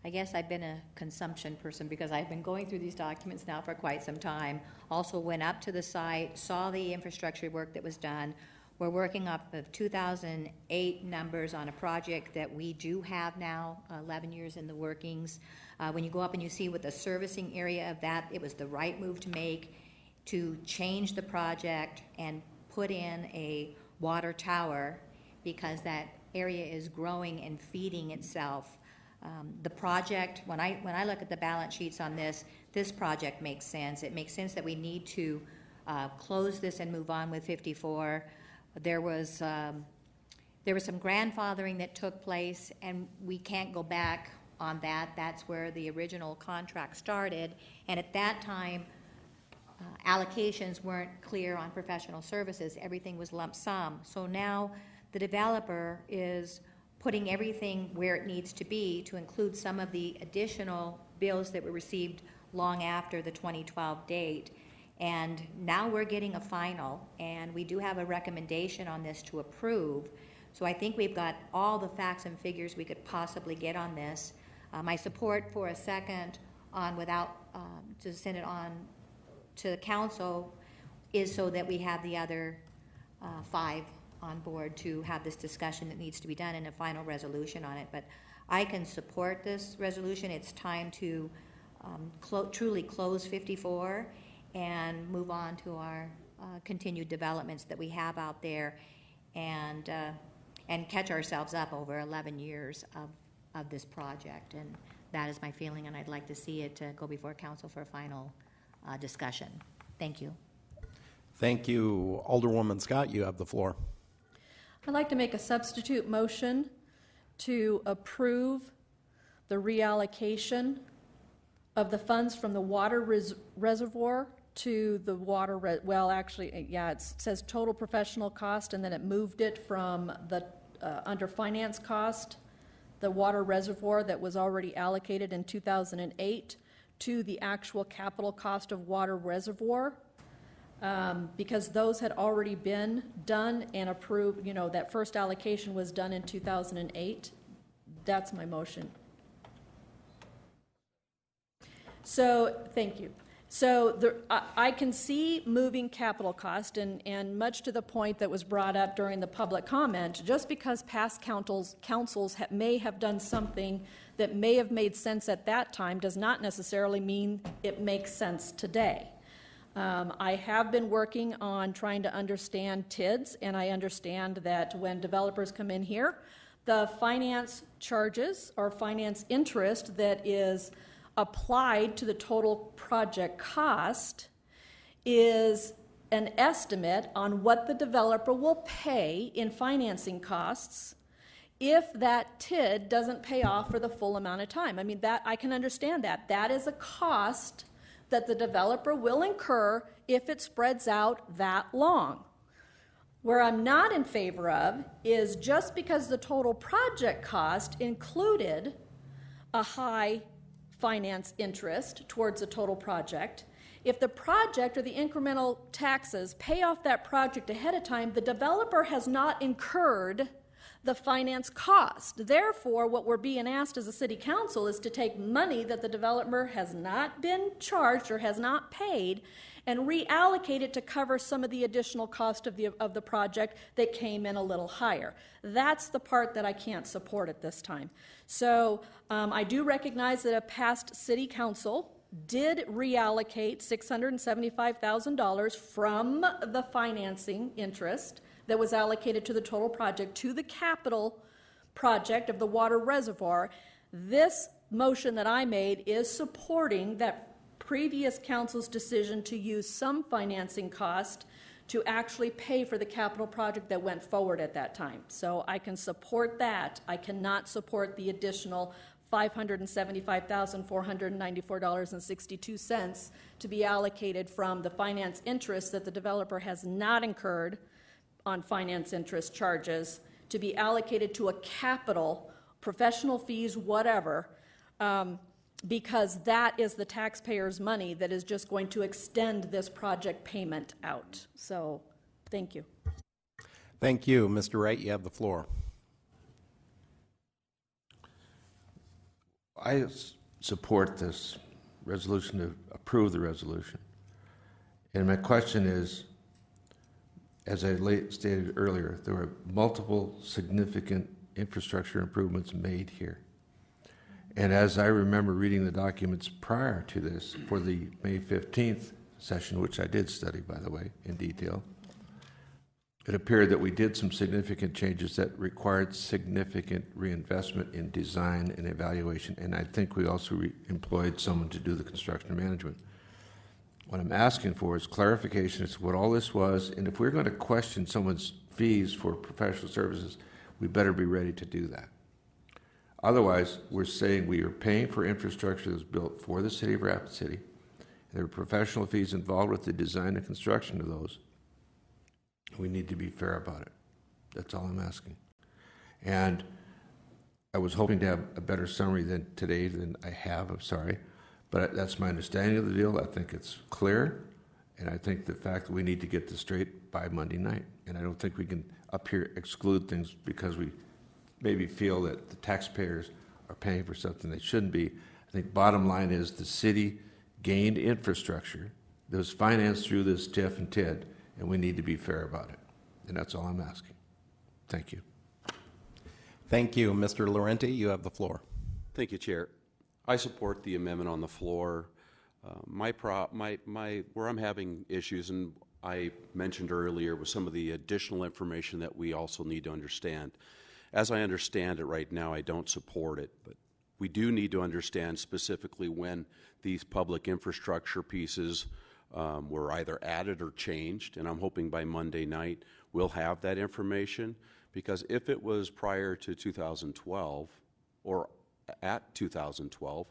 [SPEAKER 9] I guess I've been a consumption person because I've been going through these documents now for quite some time. Also went up to the site, saw the infrastructure work that was done. We're working off of 2008 numbers on a project that we do have now, 11 years in the workings. When you go up and you see what the servicing area of that, it was the right move to make to change the project and put in a water tower because that area is growing and feeding itself. The project, when I look at the balance sheets on this project makes sense. It makes sense that we need to close this and move on with 54. There was some grandfathering that took place, and we can't go back on that. That's where the original contract started, and at that time, allocations weren't clear on professional services. Everything was lump sum. So now the developer is putting everything where it needs to be to include some of the additional bills that were received long after the 2012 date. And now we're getting a final, and we do have a recommendation on this to approve. So I think we've got all the facts and figures we could possibly get on this. My support for a second on to send it on to the council is so that we have the other 5 on board to have this discussion that needs to be done and a final resolution on it. But I can support this resolution. It's time to truly close 54 and move on to our continued developments that we have out there and catch ourselves up over 11 years of this project. And that is my feeling, and I'd like to see it go before council for a final discussion. Thank you.
[SPEAKER 1] Thank you. Alderwoman Scott, you have the floor.
[SPEAKER 4] I'd like to make a substitute motion to approve the reallocation of the funds from the water reservoir to the water, it says total professional cost, and then it moved it from the, under finance cost, the water reservoir that was already allocated in 2008 to the actual capital cost of water reservoir. Because those had already been done and approved, that first allocation was done in 2008. That's my motion. So, thank you. So I can see moving capital cost, and much to the point that was brought up during the public comment, just because past councils may have done something that may have made sense at that time does not necessarily mean it makes sense today. I have been working on trying to understand TIDs, and I understand that when developers come in here, the finance charges or finance interest that is applied to the total project cost is an estimate on what the developer will pay in financing costs if that TID doesn't pay off for the full amount of time. I mean, that I can understand that. That is a cost that the developer will incur if it spreads out that long. Where I'm not in favor of is just because the total project cost included a high finance interest towards the total project, if the project or the incremental taxes pay off that project ahead of time, the developer has not incurred the finance cost. Therefore, what we're being asked as a city council is to take money that the developer has not been charged or has not paid and reallocate it to cover some of the additional cost of the project that came in a little higher. That's the part that I can't support at this time. So I do recognize that a past city council did reallocate $675,000 from the financing interest that was allocated to the total project to the capital project of the water reservoir. This motion that I made is supporting that previous council's decision to use some financing cost to actually pay for the capital project that went forward at that time. So I can support that. I cannot support the additional $575,494.62 to be allocated from the finance interest that the developer has not incurred on finance interest charges to be allocated to a capital, professional fees, whatever, because that is the taxpayers' money that is just going to extend this project payment out. So, thank you.
[SPEAKER 1] Thank you. Mr. Wright, you have the floor.
[SPEAKER 7] I support this resolution, to approve the resolution. And my question is, as I stated earlier, there were multiple significant infrastructure improvements made here. And as I remember reading the documents prior to this for the May 15th session, which I did study, by the way, in detail, it appeared that we did some significant changes that required significant reinvestment in design and evaluation. And I think we also employed someone to do the construction management. What I'm asking for is clarification as to what all this was, and if we're going to question someone's fees for professional services, we better be ready to do that. Otherwise, we're saying we are paying for infrastructure that's built for the city of Rapid City. There are professional fees involved with the design and construction of those. We need to be fair about it. That's all I'm asking. And I was hoping to have a better summary today than I have, I'm sorry. But that's my understanding of the deal. I think it's clear, and I think the fact that we need to get this straight by Monday night. And I don't think we can up here exclude things because we maybe feel that the taxpayers are paying for something they shouldn't be. I think bottom line is the city gained infrastructure that was financed through this TIF and TID, and we need to be fair about it. And that's all I'm asking. Thank you.
[SPEAKER 1] Thank you. Mr. Laurenti, you have the floor.
[SPEAKER 3] Thank you, Chair. I support the amendment on the floor. Where I'm having issues, and I mentioned earlier, was some of the additional information that we also need to understand. As I understand it right now, I don't support it, but we do need to understand specifically when these public infrastructure pieces were either added or changed, and I'm hoping by Monday night we'll have that information, because if it was prior to 2012 or at 2012,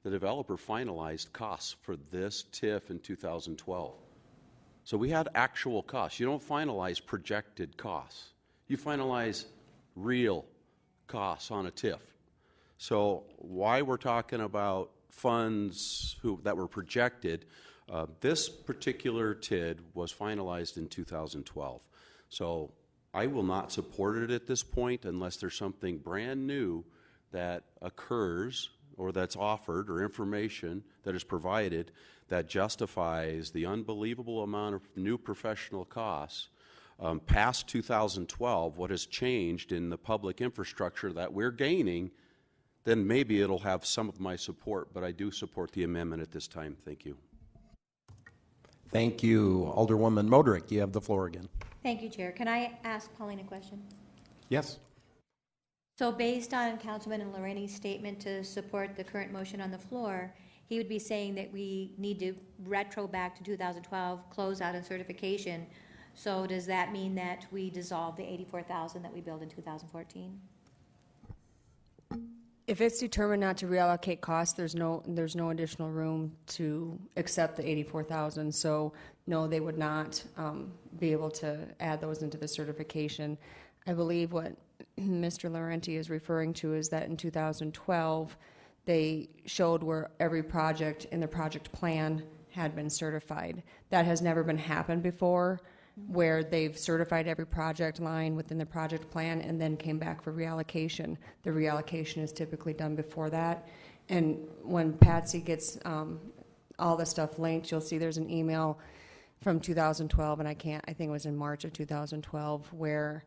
[SPEAKER 3] the developer finalized costs for this TIF in 2012. So we had actual costs. You don't finalize projected costs. You finalize real costs on a TIF. So why we're talking about funds that were projected, this particular TID was finalized in 2012. So I will not support it at this point unless there's something brand new that occurs or that's offered or information that is provided that justifies the unbelievable amount of new professional costs past 2012, what has changed in the public infrastructure that we're gaining, then maybe it'll have some of my support, but I do support the amendment at this time. Thank you.
[SPEAKER 1] Thank you. Alderwoman Moderick, you have the floor again.
[SPEAKER 9] Thank you, Chair. Can I ask Pauline a question?
[SPEAKER 1] Yes.
[SPEAKER 9] So based on Councilman Laurenti's statement to support the current motion on the floor, he would be saying that we need to retro back to 2012, closeout and certification. So does that mean that we dissolve the 84,000 that we billed in 2014?
[SPEAKER 5] If it's determined not to reallocate costs, there's no additional room to accept the 84,000. So no, they would not be able to add those into the certification. I believe what Mr. Laurenti is referring to is that in 2012, they showed where every project in the project plan had been certified. That has never been happened before, where they've certified every project line within the project plan and then came back for reallocation. The reallocation is typically done before that. And when Patsy gets all the stuff linked, you'll see there's an email from 2012, and I think it was in March of 2012, where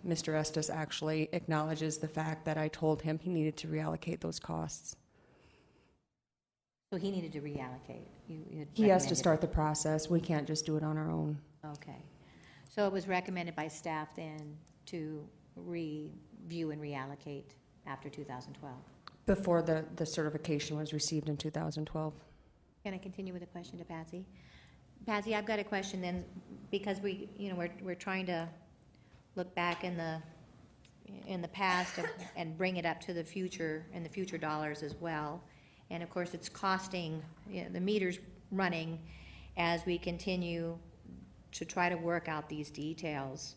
[SPEAKER 5] Mr. Estes actually acknowledges the fact that I told him he needed to reallocate those costs.
[SPEAKER 9] So he needed to reallocate?
[SPEAKER 5] He has to start the process. We can't just do it on our own.
[SPEAKER 9] Okay. So it was recommended by staff then to review and reallocate after 2012?
[SPEAKER 5] Before the certification was received in 2012.
[SPEAKER 9] Can I continue with a question to Patsy? Patsy, I've got a question then, because we're trying to look back in the past and bring it up to the future and the future dollars as well. And of course, it's costing, the meter's running as we continue to try to work out these details.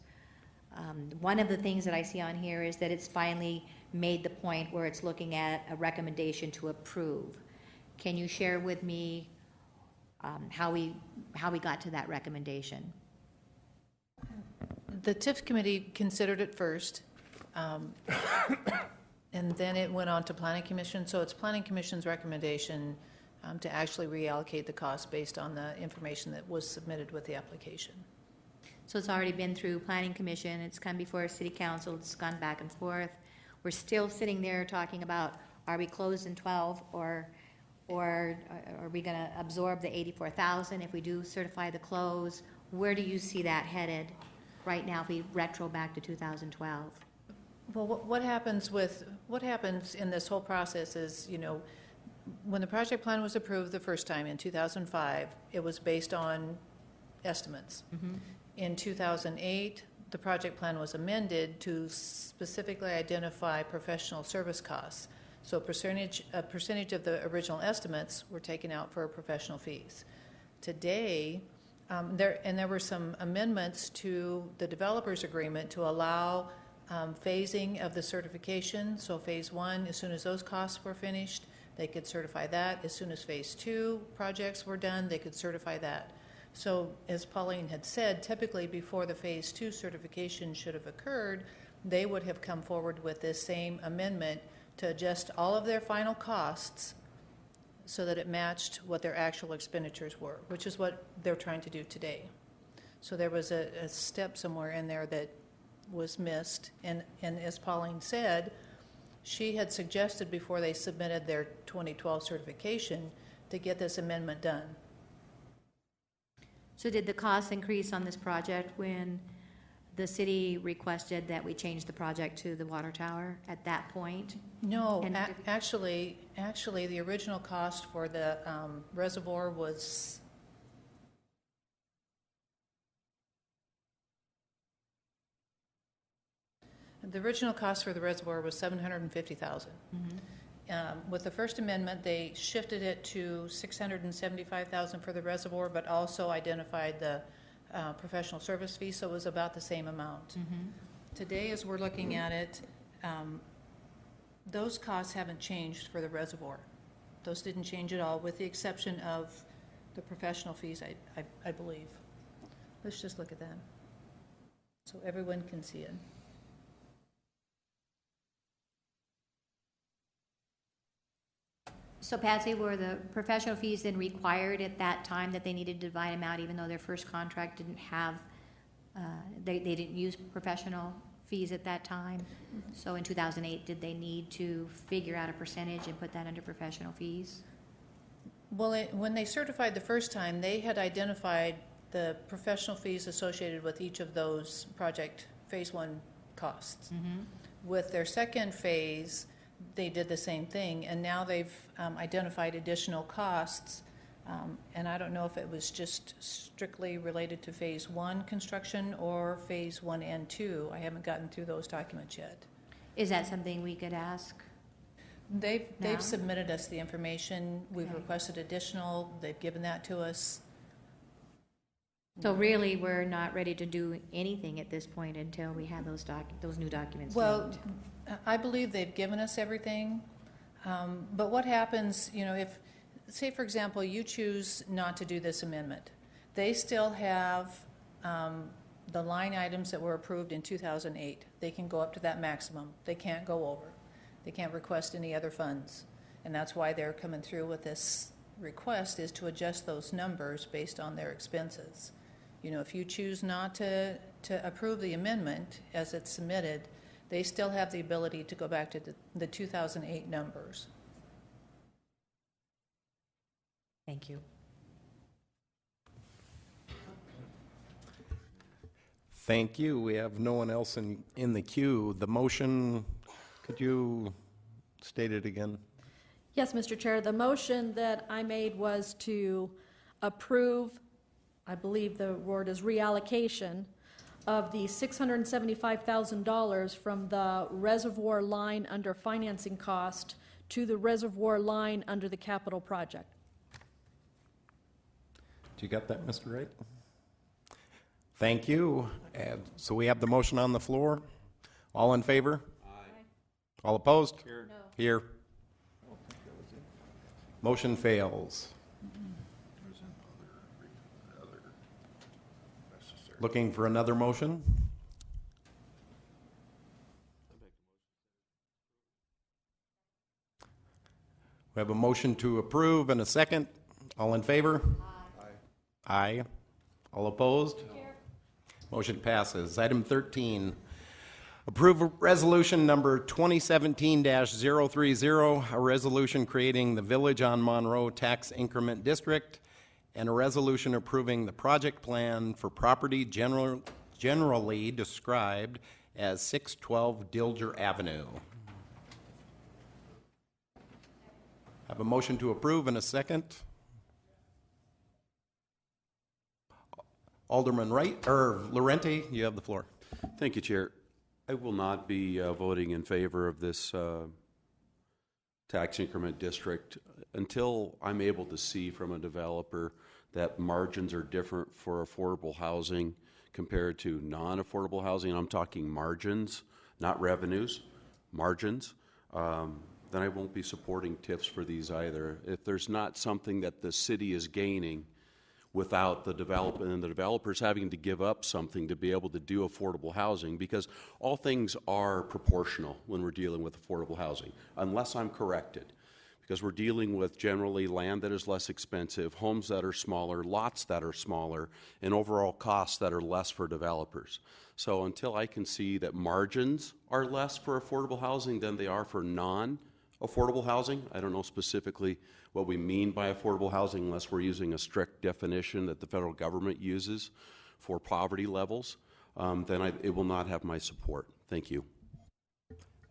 [SPEAKER 9] One of the things that I see on here is that it's finally made the point where it's looking at a recommendation to approve. Can you share with me how we got to that recommendation?
[SPEAKER 12] The TIF committee considered it first, and then it went on to Planning Commission. So it's Planning Commission's recommendation to actually reallocate the cost based on the information that was submitted with the application.
[SPEAKER 9] So it's already been through Planning Commission, it's come before City Council, it's gone back and forth. We're still sitting there talking about, are we closed in 12, or are we going to absorb the 84,000 if we do certify the close? Where do you see that headed right now if we retro back to 2012?
[SPEAKER 12] Well, what happens in this whole process is, when the project plan was approved the first time in 2005, it was based on estimates.
[SPEAKER 9] Mm-hmm.
[SPEAKER 12] In 2008, the project plan was amended to specifically identify professional service costs. So a percentage of the original estimates were taken out for professional fees. Today, there were some amendments to the developers agreement to allow phasing of the certification. So phase 1, as soon as those costs were finished, they could certify that. As soon as phase 2 projects were done, they could certify that. So as Pauline had said, typically before the phase 2 certification should have occurred, they would have come forward with this same amendment to adjust all of their final costs so that it matched what their actual expenditures were, which is what they're trying to do today. So there was a step somewhere in there that was missed, and as Pauline said, she had suggested before they submitted their 2012 certification to get this amendment done.
[SPEAKER 9] So did the cost increase on this project when the city requested that we change the project to the water tower at that point?
[SPEAKER 12] No, actually, the original cost for the reservoir was $750,000. With the first amendment, they shifted it to $675,000 for the reservoir, but also identified the professional service fee, so it was about the same amount. Today, as we're looking at it, those costs haven't changed for the reservoir. Those didn't change at all, with the exception of the professional fees, I believe. Let's just look at that so everyone can see it.
[SPEAKER 9] So Patsy, were the professional fees then required at that time that they needed to divide them out, even though their first contract didn't have, they didn't use professional fees at that time? So in 2008, did they need to figure out a percentage and put that under professional fees?
[SPEAKER 12] Well, when they certified the first time, they had identified the professional fees associated with each of those project phase 1 costs. With their second phase, they did the same thing, and now they've identified additional costs. And I don't know if it was just strictly related to Phase 1 construction or Phase 1 and 2. I haven't gotten through those documents yet.
[SPEAKER 9] Is that something we could ask?
[SPEAKER 12] They've
[SPEAKER 9] No?
[SPEAKER 12] submitted us the information. We've
[SPEAKER 9] Okay.
[SPEAKER 12] requested additional. They've given that to us.
[SPEAKER 9] So really, we're not ready to do anything at this point until we have those new documents.
[SPEAKER 12] Well,
[SPEAKER 9] named.
[SPEAKER 12] I believe they've given us everything. But what happens, if, say, for example, you choose not to do this amendment, they still have the line items that were approved in 2008. They can go up to that maximum. They can't go over. They can't request any other funds. And that's why they're coming through with this request, is to adjust those numbers based on their expenses. If you choose not to approve the amendment as it's submitted, they still have the ability to go back to the 2008 numbers.
[SPEAKER 9] Thank you.
[SPEAKER 1] Thank you. We have no one else in the queue. The motion, could you state it again?
[SPEAKER 4] Yes, Mr. Chair, the motion that I made was to approve, I believe the word is reallocation, of the $675,000 from the reservoir line under financing cost to the reservoir line under the capital project.
[SPEAKER 1] Do you got that, Mr. Wright? Thank you. And so we have the motion on the floor. All in favor? Aye. All opposed? Here.
[SPEAKER 4] No.
[SPEAKER 1] Here. Motion fails. Looking for another motion? We have a motion to approve and a second. All in favor? Aye. Aye. All opposed? Motion passes. Item 13, approve resolution number 2017-030, a resolution creating the Village on Monroe Tax Increment District, and a resolution approving the project plan for property generally described as 612 Dilger Avenue. Have a motion to approve and a second. Alderman Wright, or Laurenti, you have the floor.
[SPEAKER 3] Thank you, Chair. I will not be voting in favor of this tax increment district until I'm able to see from a developer that margins are different for affordable housing compared to non-affordable housing. I'm talking margins, not revenues, margins. Then I won't be supporting TIFs for these either. If there's not something that the city is gaining without the development and the developers having to give up something to be able to do affordable housing, because all things are proportional when we're dealing with affordable housing, unless I'm corrected. Because we're dealing with generally land that is less expensive, homes that are smaller, lots that are smaller, and overall costs that are less for developers. So until I can see that margins are less for affordable housing than they are for non-affordable housing, I don't know specifically what we mean by affordable housing unless we're using a strict definition that the federal government uses for poverty levels, then it will not have my support. Thank you.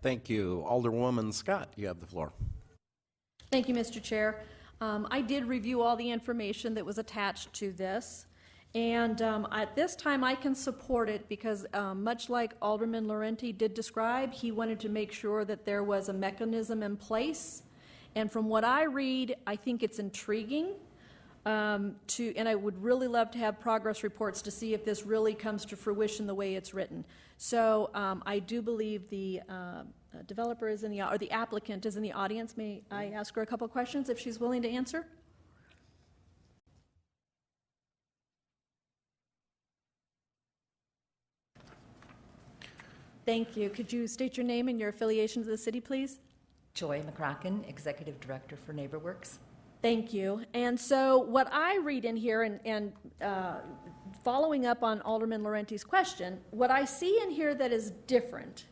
[SPEAKER 1] Thank you. Alderwoman Scott, you have the floor.
[SPEAKER 4] Thank you, Mr. Chair. I did review all the information that was attached to this, and at this time I can support it because much like Alderman Laurenti did describe, he wanted to make sure that there was a mechanism in place. And from what I read, I think it's intriguing and I would really love to have progress reports to see if this really comes to fruition the way it's written. So I do believe the developer is or the applicant is in the audience. May I ask her a couple questions if she's willing to answer? Thank you. Could you state your name and your affiliation to the city, please?
[SPEAKER 13] Joy McCracken, Executive Director for NeighborWorks.
[SPEAKER 4] Thank you. And so what I read in here, and following up on Alderman Laurenti's question, what I see in here that is different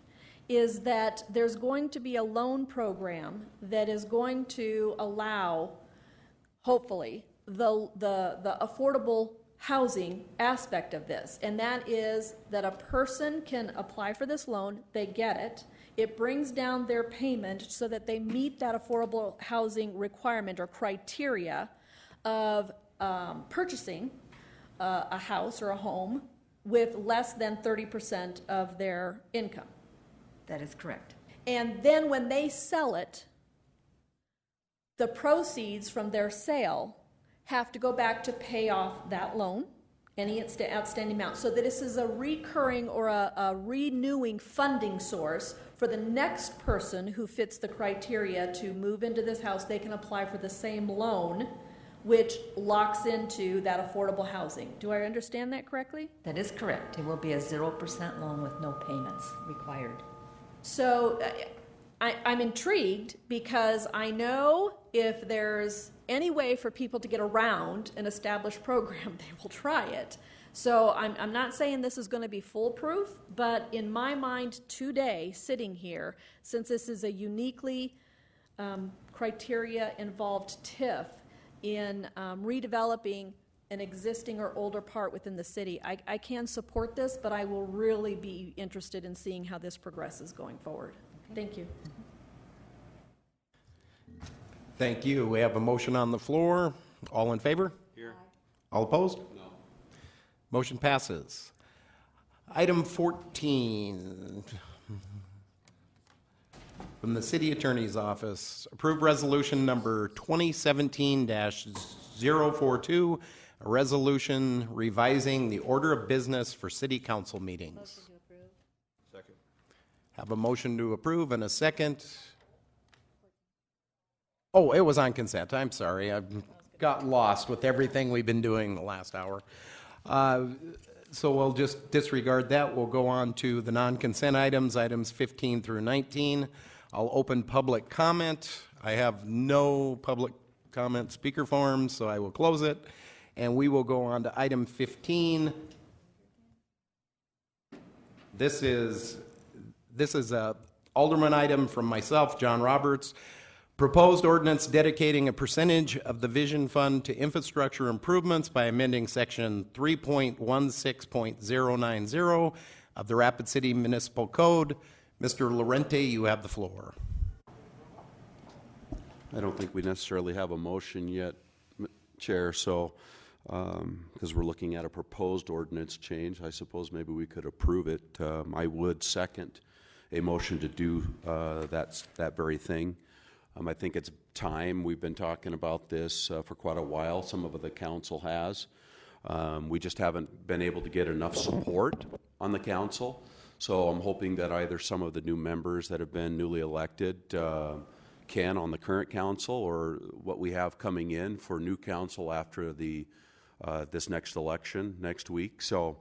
[SPEAKER 4] is that there's going to be a loan program that is going to allow, hopefully, the affordable housing aspect of this. And that is that a person can apply for this loan, they get it. It brings down their payment so that they meet that affordable housing requirement or criteria of purchasing a house or a home with less than 30% of their income.
[SPEAKER 13] That is correct.
[SPEAKER 4] And then when they sell it, the proceeds from their sale have to go back to pay off that loan, any outstanding amount, so that this is a recurring or a renewing funding source for the next person who fits the criteria to move into this house. They can apply for the same loan, which locks into that affordable housing. Do I understand that correctly?
[SPEAKER 13] That is correct. It will be a 0% loan with no payments required.
[SPEAKER 4] So I'm intrigued because I know if there's any way for people to get around an established program, they will try it. So I'm not saying this is going to be foolproof, but in my mind today, sitting here, since this is a uniquely criteria-involved TIF in redeveloping an existing or older part within the city, I can support this, but I will really be interested in seeing how this progresses going forward. Thank you.
[SPEAKER 1] Thank you. We have a motion on the floor. All in favor?
[SPEAKER 3] Here.
[SPEAKER 1] All opposed?
[SPEAKER 3] No.
[SPEAKER 1] Motion passes. Item 14 from the City Attorney's Office. Approve resolution number 2017-042, a resolution revising the order of business for city council meetings.
[SPEAKER 3] Second.
[SPEAKER 1] Have a motion to approve and a second. Oh, it was on consent. I'm sorry. I got lost with everything we've been doing the last hour. So we'll just disregard that. We'll go on to the non-consent items, items 15 through 19. I'll open public comment. I have no public comment speaker forms, so I will close it. And we will go on to item 15. This is a alderman item from myself, John Roberts. Proposed ordinance dedicating a percentage of the Vision Fund to infrastructure improvements by amending section 3.16.090 of the Rapid City Municipal Code. Mr. Lorente, you have the floor.
[SPEAKER 3] I don't think we necessarily have a motion yet, Chair, so because we're looking at a proposed ordinance change, I suppose maybe we could approve it. I would second a motion to do that very thing. I think it's time. We've been talking about this for quite a while. Some of the council has. We just haven't been able to get enough support on the council. So I'm hoping that either some of the new members that have been newly elected can on the current council, or what we have coming in for new council after the this next election next week. So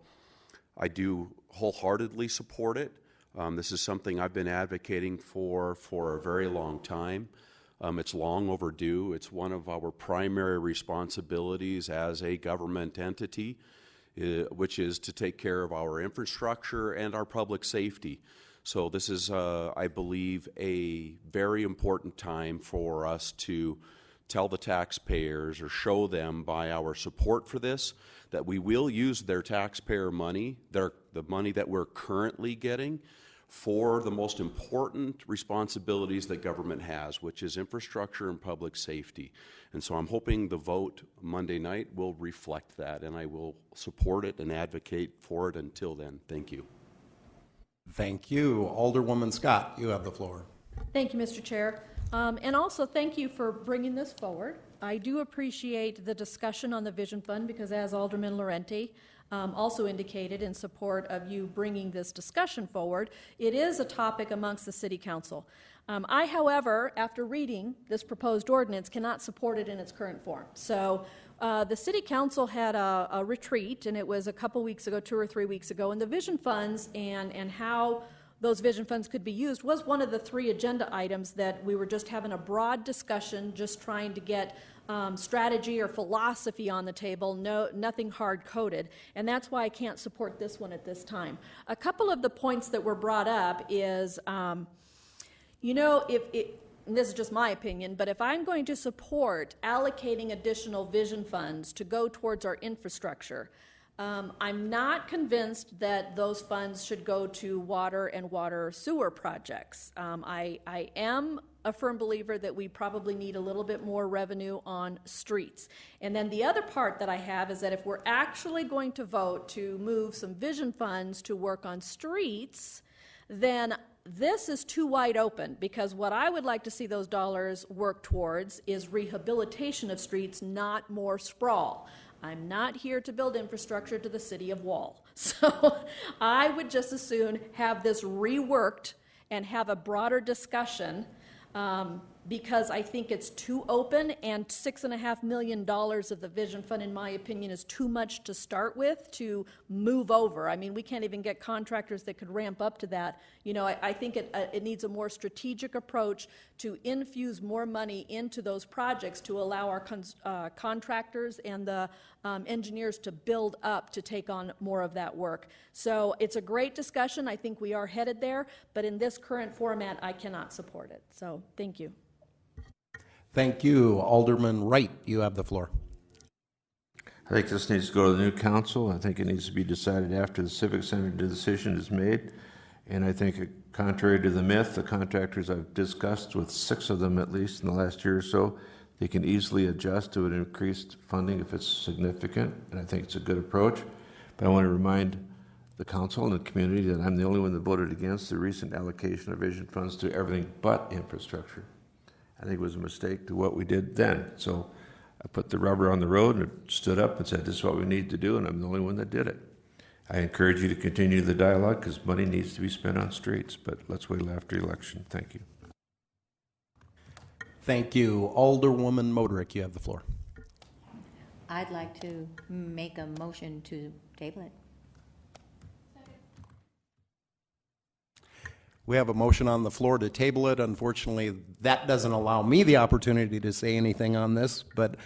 [SPEAKER 3] I do wholeheartedly support it. This is something I've been advocating for a very long time. It's long overdue. It's one of our primary responsibilities as a government entity, which is to take care of our infrastructure and our public safety. So this is, I believe, a very important time for us to tell the taxpayers or show them by our support for this that we will use their taxpayer money, the money that we're currently getting, for the most important responsibilities that government has, which is infrastructure and public safety. And so I'm hoping the vote Monday night will reflect that, and I will support it and advocate for it until then. Thank you.
[SPEAKER 1] Thank you. Alderwoman Scott, you have the floor.
[SPEAKER 4] Thank you, Mr. Chair. And also thank you for bringing this forward. I do appreciate the discussion on the Vision Fund because, as Alderman Lorente also indicated in support of you bringing this discussion forward, it is a topic amongst the City Council. I, however, after reading this proposed ordinance, cannot support it in its current form. So the City Council had a retreat, and it was a couple weeks ago, 2 or 3 weeks ago, and the Vision Funds and how those Vision Funds could be used was one of the 3 agenda items that we were just having a broad discussion, just trying to get strategy or philosophy on the table, nothing hard-coded, and that's why I can't support this one at this time. A couple of the points that were brought up is, and this is just my opinion, but if I'm going to support allocating additional Vision Funds to go towards our infrastructure, I'm not convinced that those funds should go to water and water sewer projects. I am a firm believer that we probably need a little bit more revenue on streets. And then the other part that I have is that if we're actually going to vote to move some vision funds to work on streets, then this is too wide open, because what I would like to see those dollars work towards is rehabilitation of streets, not more sprawl. I'm not here to build infrastructure to the city of Wall. So I would just as soon have this reworked and have a broader discussion, because I think it's too open, and $6.5 million of the Vision Fund, in my opinion, is too much to start with to move over. I mean, we can't even get contractors that could ramp up to that. You know, I think it needs a more strategic approach to infuse more money into those projects to allow our contractors and the engineers to build up to take on more of that work. So it's a great discussion. I think we are headed there, but in this current format, I cannot support it. So thank you.
[SPEAKER 1] Thank you. Alderman Wright, you have the floor.
[SPEAKER 7] I think this needs to go to the new council. I think it needs to be decided after the Civic Center decision is made. And I think, contrary to the myth, the contractors I've discussed with 6 of them at least in the last year or so, they can easily adjust to an increased funding if it's significant, and I think it's a good approach. But I want to remind the council and the community that I'm the only one that voted against the recent allocation of vision funds to everything but infrastructure. I think it was a mistake to what we did then. So I put the rubber on the road and stood up and said, this is what we need to do, and I'm the only one that did it. I encourage you to continue the dialogue, because money needs to be spent on streets, but let's wait after the election. Thank you.
[SPEAKER 1] Thank you. Alderwoman Moderick, you have the floor.
[SPEAKER 9] I'd like to make a motion to table it.
[SPEAKER 1] We have a motion on the floor to table it. Unfortunately, that doesn't allow me the opportunity to say anything on this, but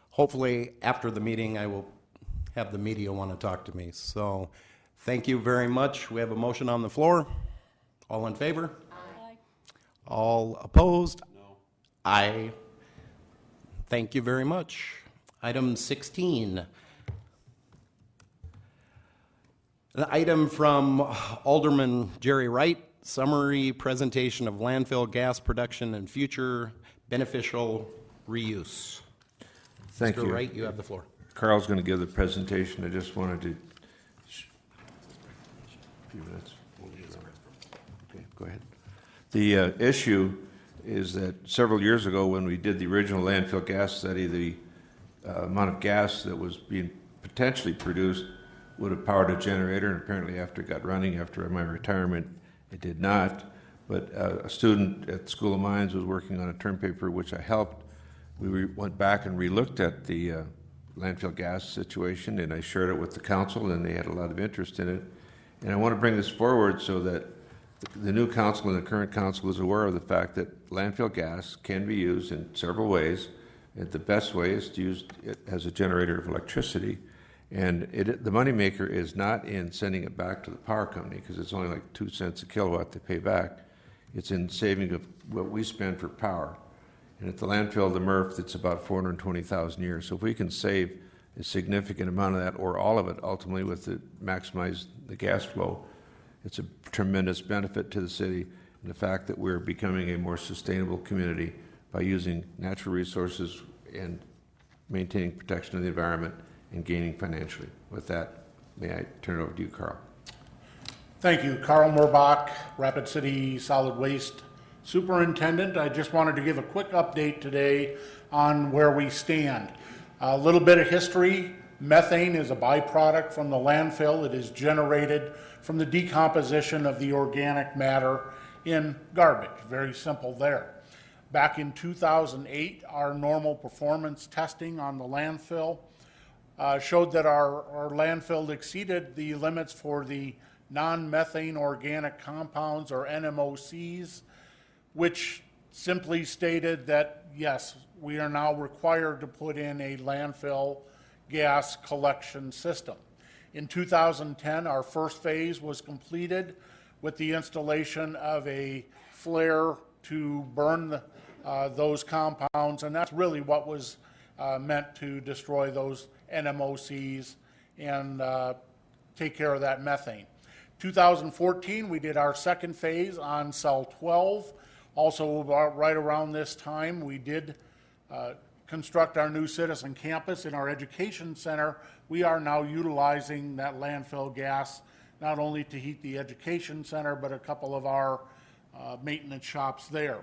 [SPEAKER 1] hopefully after the meeting I will have the media want to talk to me. So thank you very much. We have a motion on the floor. All in favor?
[SPEAKER 4] Aye.
[SPEAKER 1] All opposed? No. Aye. Thank you very much. Item 16. An item from Alderman Jerry Wright, summary presentation of landfill gas production and future beneficial reuse.
[SPEAKER 7] Thank
[SPEAKER 1] Mr.
[SPEAKER 7] you.
[SPEAKER 1] Wright, you have the floor.
[SPEAKER 7] Carl's going to give the presentation. I just wanted to... A few minutes. Okay, go ahead. The issue is that several years ago when we did the original landfill gas study, the amount of gas that was being potentially produced would have powered a generator, and apparently after it got running, after my retirement, it did not. But a student at the School of Mines was working on a term paper which I helped. We went back and re-looked at the landfill gas situation, and I shared it with the council, and they had a lot of interest in it. And I want to bring this forward so that the new council and the current council is aware of the fact that landfill gas can be used in several ways. And the best way is to use it as a generator of electricity. And the moneymaker is not in sending it back to the power company, because it's only like 2 cents a kilowatt they pay back. It's in saving of what we spend for power. And at the landfill, the MRF, it's about 420,000 a year. So if we can save a significant amount of that, or all of it, ultimately, with it, maximize the gas flow, it's a tremendous benefit to the city. And the fact that we're becoming a more sustainable community by using natural resources and maintaining protection of the environment and gaining financially. With that, may I turn it over to you, Carl.
[SPEAKER 14] Thank you. Carl Murbach, Rapid City Solid Waste Superintendent. I just wanted to give a quick update today on where we stand. A little bit of history. Methane is a byproduct from the landfill. It is generated from the decomposition of the organic matter in garbage. Very simple there. Back in 2008, our normal performance testing on the landfill showed that our landfill exceeded the limits for the non-methane organic compounds, or NMOCs, which simply stated that, yes, we are now required to put in a landfill gas collection system. In 2010, our first phase was completed with the installation of a flare to burn those compounds, and that's really what was meant to destroy those NMOCs and take care of that methane. 2014, we did our second phase on cell 12. Also, about right around this time, we did construct our new citizen campus in our education center. We are now utilizing that landfill gas not only to heat the education center, but a couple of our maintenance shops there.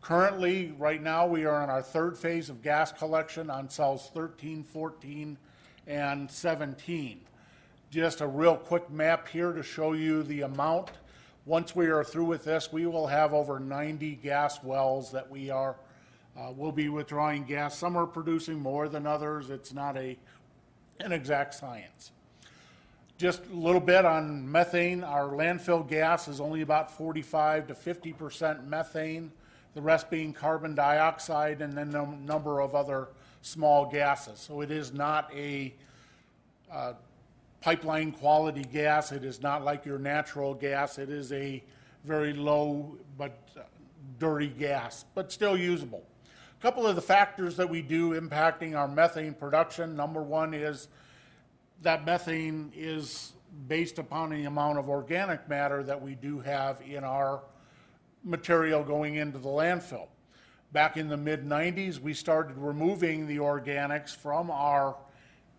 [SPEAKER 14] Currently, right now, we are on our third phase of gas collection on cells 13, 14, and 17. Just a real quick map here to show you the amount. Once we are through with this, we will have over 90 gas wells that we are will be withdrawing gas. Some are producing more than others. It's not an exact science. Just a little bit on methane. Our landfill gas is only about 45 to 50% methane, the rest being carbon dioxide and then a number of other small gases. So it is not a pipeline quality gas. It is not like your natural gas. It is a very low but dirty gas, but still usable. A couple of the factors that we do impacting our methane production. Number one is that methane is based upon the amount of organic matter that we do have in our material going into the landfill. Back in the mid-90s, we started removing the organics from our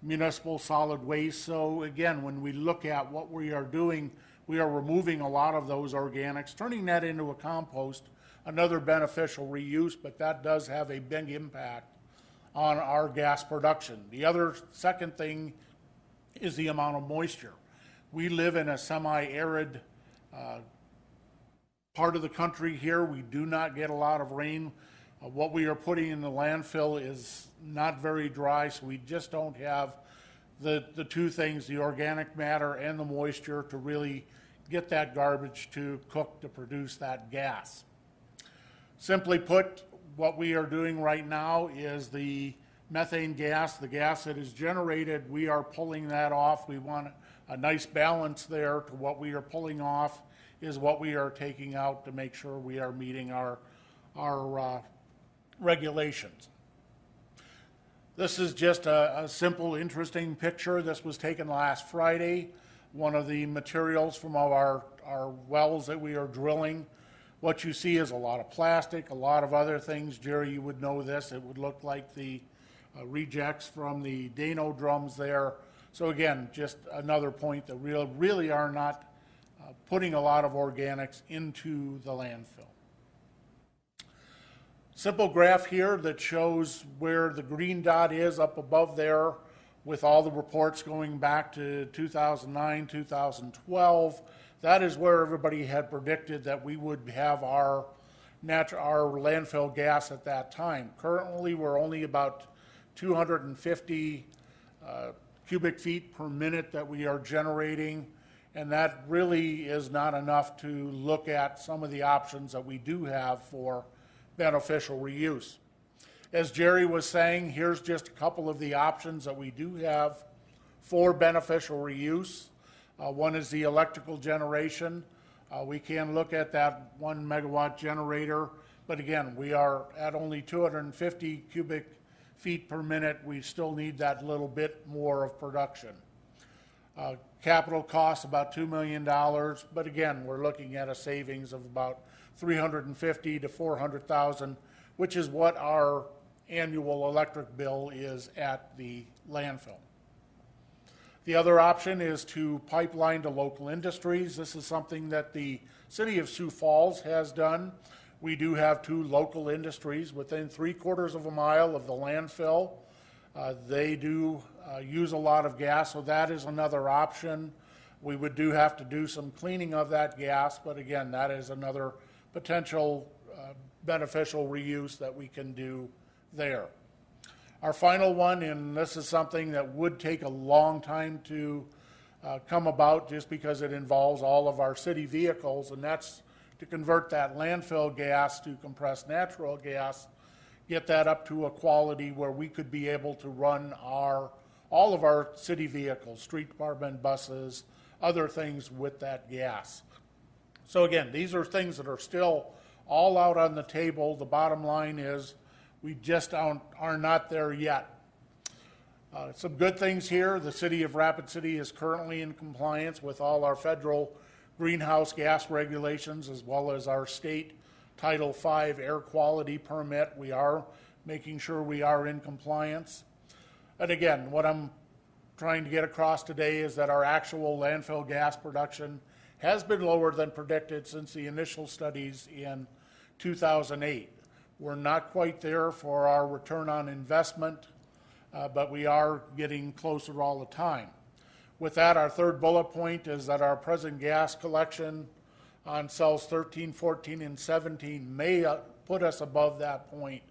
[SPEAKER 14] municipal solid waste. So again, when we look at what we are doing, we are removing a lot of those organics, turning that into a compost, another beneficial reuse, but that does have a big impact on our gas production. The other second thing is the amount of moisture. We live in a semi-arid part of the country here. We do not get a lot of rain. What we are putting in the landfill is not very dry, so we just don't have the two things, the organic matter and the moisture, to really get that garbage to cook to produce that gas. Simply put, what we are doing right now is the methane gas, the gas that is generated, we are pulling that off. We want a nice balance there to what we are pulling off is what we are taking out to make sure we are meeting our regulations. This is just a simple, interesting picture. This was taken last Friday. One of the materials from our wells that we are drilling. What you see is a lot of plastic, a lot of other things. Jerry, you would know this. It would look like the rejects from the Dano drums there. So again, just another point that really are not putting a lot of organics into the landfill. Simple graph here that shows where the green dot is up above there with all the reports going back to 2009, 2012. That is where everybody had predicted that we would have our landfill gas at that time. Currently, we're only about 250 cubic feet per minute that we are generating, and that really is not enough to look at some of the options that we do have for beneficial reuse. As Jerry was saying, here's just a couple of the options that we do have for beneficial reuse. One is the electrical generation. We can look at that 1 megawatt generator, but again, we are at only 250 cubic feet per minute. We still need that little bit more of production. Capital costs about $2 million, but again, we're looking at a savings of about $350,000 to $400,000, which is what our annual electric bill is at the landfill. The other option is to pipeline to local industries. This is something that the city of Sioux Falls has done. We do have two local industries within 3/4 of a mile of the landfill. They do use a lot of gas, so that is another option. We would have to do some cleaning of that gas, but again, that is another potential beneficial reuse that we can do there. Our final one, and this is something that would take a long time to come about just because it involves all of our city vehicles, and that's to convert that landfill gas to compressed natural gas, get that up to a quality where we could be able to run all of our city vehicles, street department, buses, other things with that gas. So again, these are things that are still all out on the table. The bottom line is we just are not there yet. Some good things here. The city of Rapid City is currently in compliance with all our federal greenhouse gas regulations as well as our state Title V air quality permit. We are making sure we are in compliance. And again, what I'm trying to get across today is that our actual landfill gas production has been lower than predicted since the initial studies in 2008. We're not quite there for our return on investment, but we are getting closer all the time. With that, our third bullet point is that our present gas collection on cells 13, 14, and 17 may put us above that point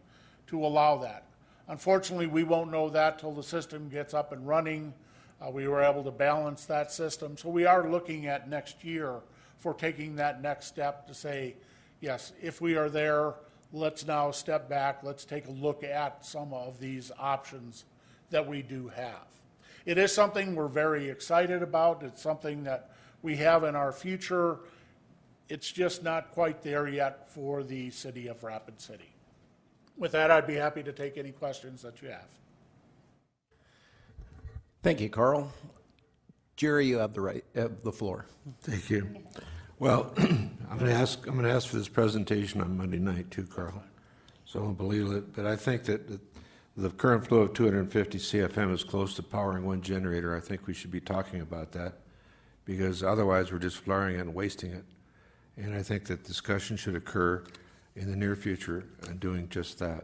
[SPEAKER 14] to allow that. Unfortunately, we won't know that till the system gets up and running. We were able to balance that system. So we are looking at next year for taking that next step to say, yes, if we are there, let's now step back. Let's take a look at some of these options that we do have. It is something we're very excited about. It's something that we have in our future. It's just not quite there yet for the city of Rapid City. With that, I'd be happy to take any questions that you have.
[SPEAKER 1] Thank you, Carl. Jerry, you have the floor.
[SPEAKER 7] Thank you. Well, I'm going to ask for this presentation on Monday night too, Carl. So I don't believe it, but I think that the current flow of 250 CFM is close to powering one generator. I think we should be talking about that because otherwise we're just flaring it and wasting it. And I think that discussion should occur in the near future on doing just that.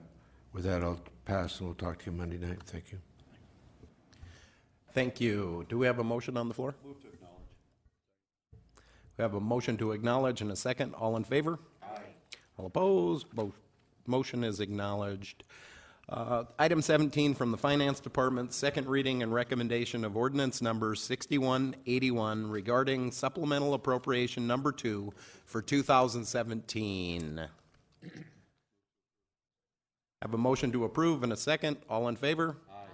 [SPEAKER 7] With that, I'll pass and we'll talk to you Monday night. Thank you.
[SPEAKER 1] Thank you. Do we have a motion on the floor?
[SPEAKER 3] Move to acknowledge.
[SPEAKER 1] We have a motion to acknowledge and a second. All in favor? Aye. All opposed? Motion is acknowledged. Item 17 from the Finance Department, second reading and recommendation of ordinance number 6181 regarding supplemental appropriation number 2 for 2017. Have a motion to approve and a second. All in favor? Aye.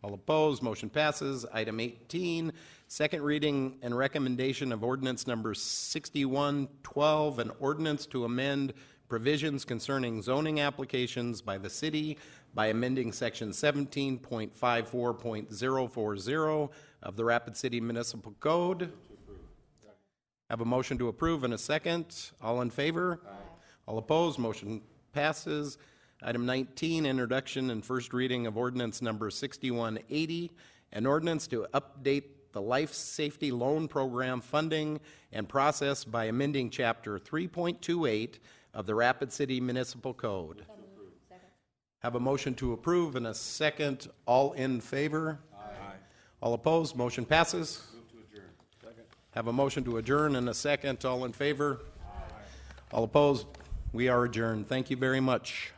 [SPEAKER 1] All opposed? Motion passes. Item 18, second reading and recommendation of ordinance number 6112, an ordinance to amend provisions concerning zoning applications by the city by amending section 17.54.040 of the Rapid City Municipal Code. Have a motion to approve and a second. All in favor? Aye. All opposed? Motion passes. Item 19, introduction and first reading of ordinance number 6180, an ordinance to update the Life Safety Loan Program funding and process by amending chapter 3.28 of the Rapid City Municipal Code. Have a motion to approve and a second. All in favor? Aye. All opposed? Motion passes.
[SPEAKER 3] Move to adjourn. Second.
[SPEAKER 1] Have a motion to adjourn and a second. All in favor? Aye. All opposed? We are adjourned. Thank you very much.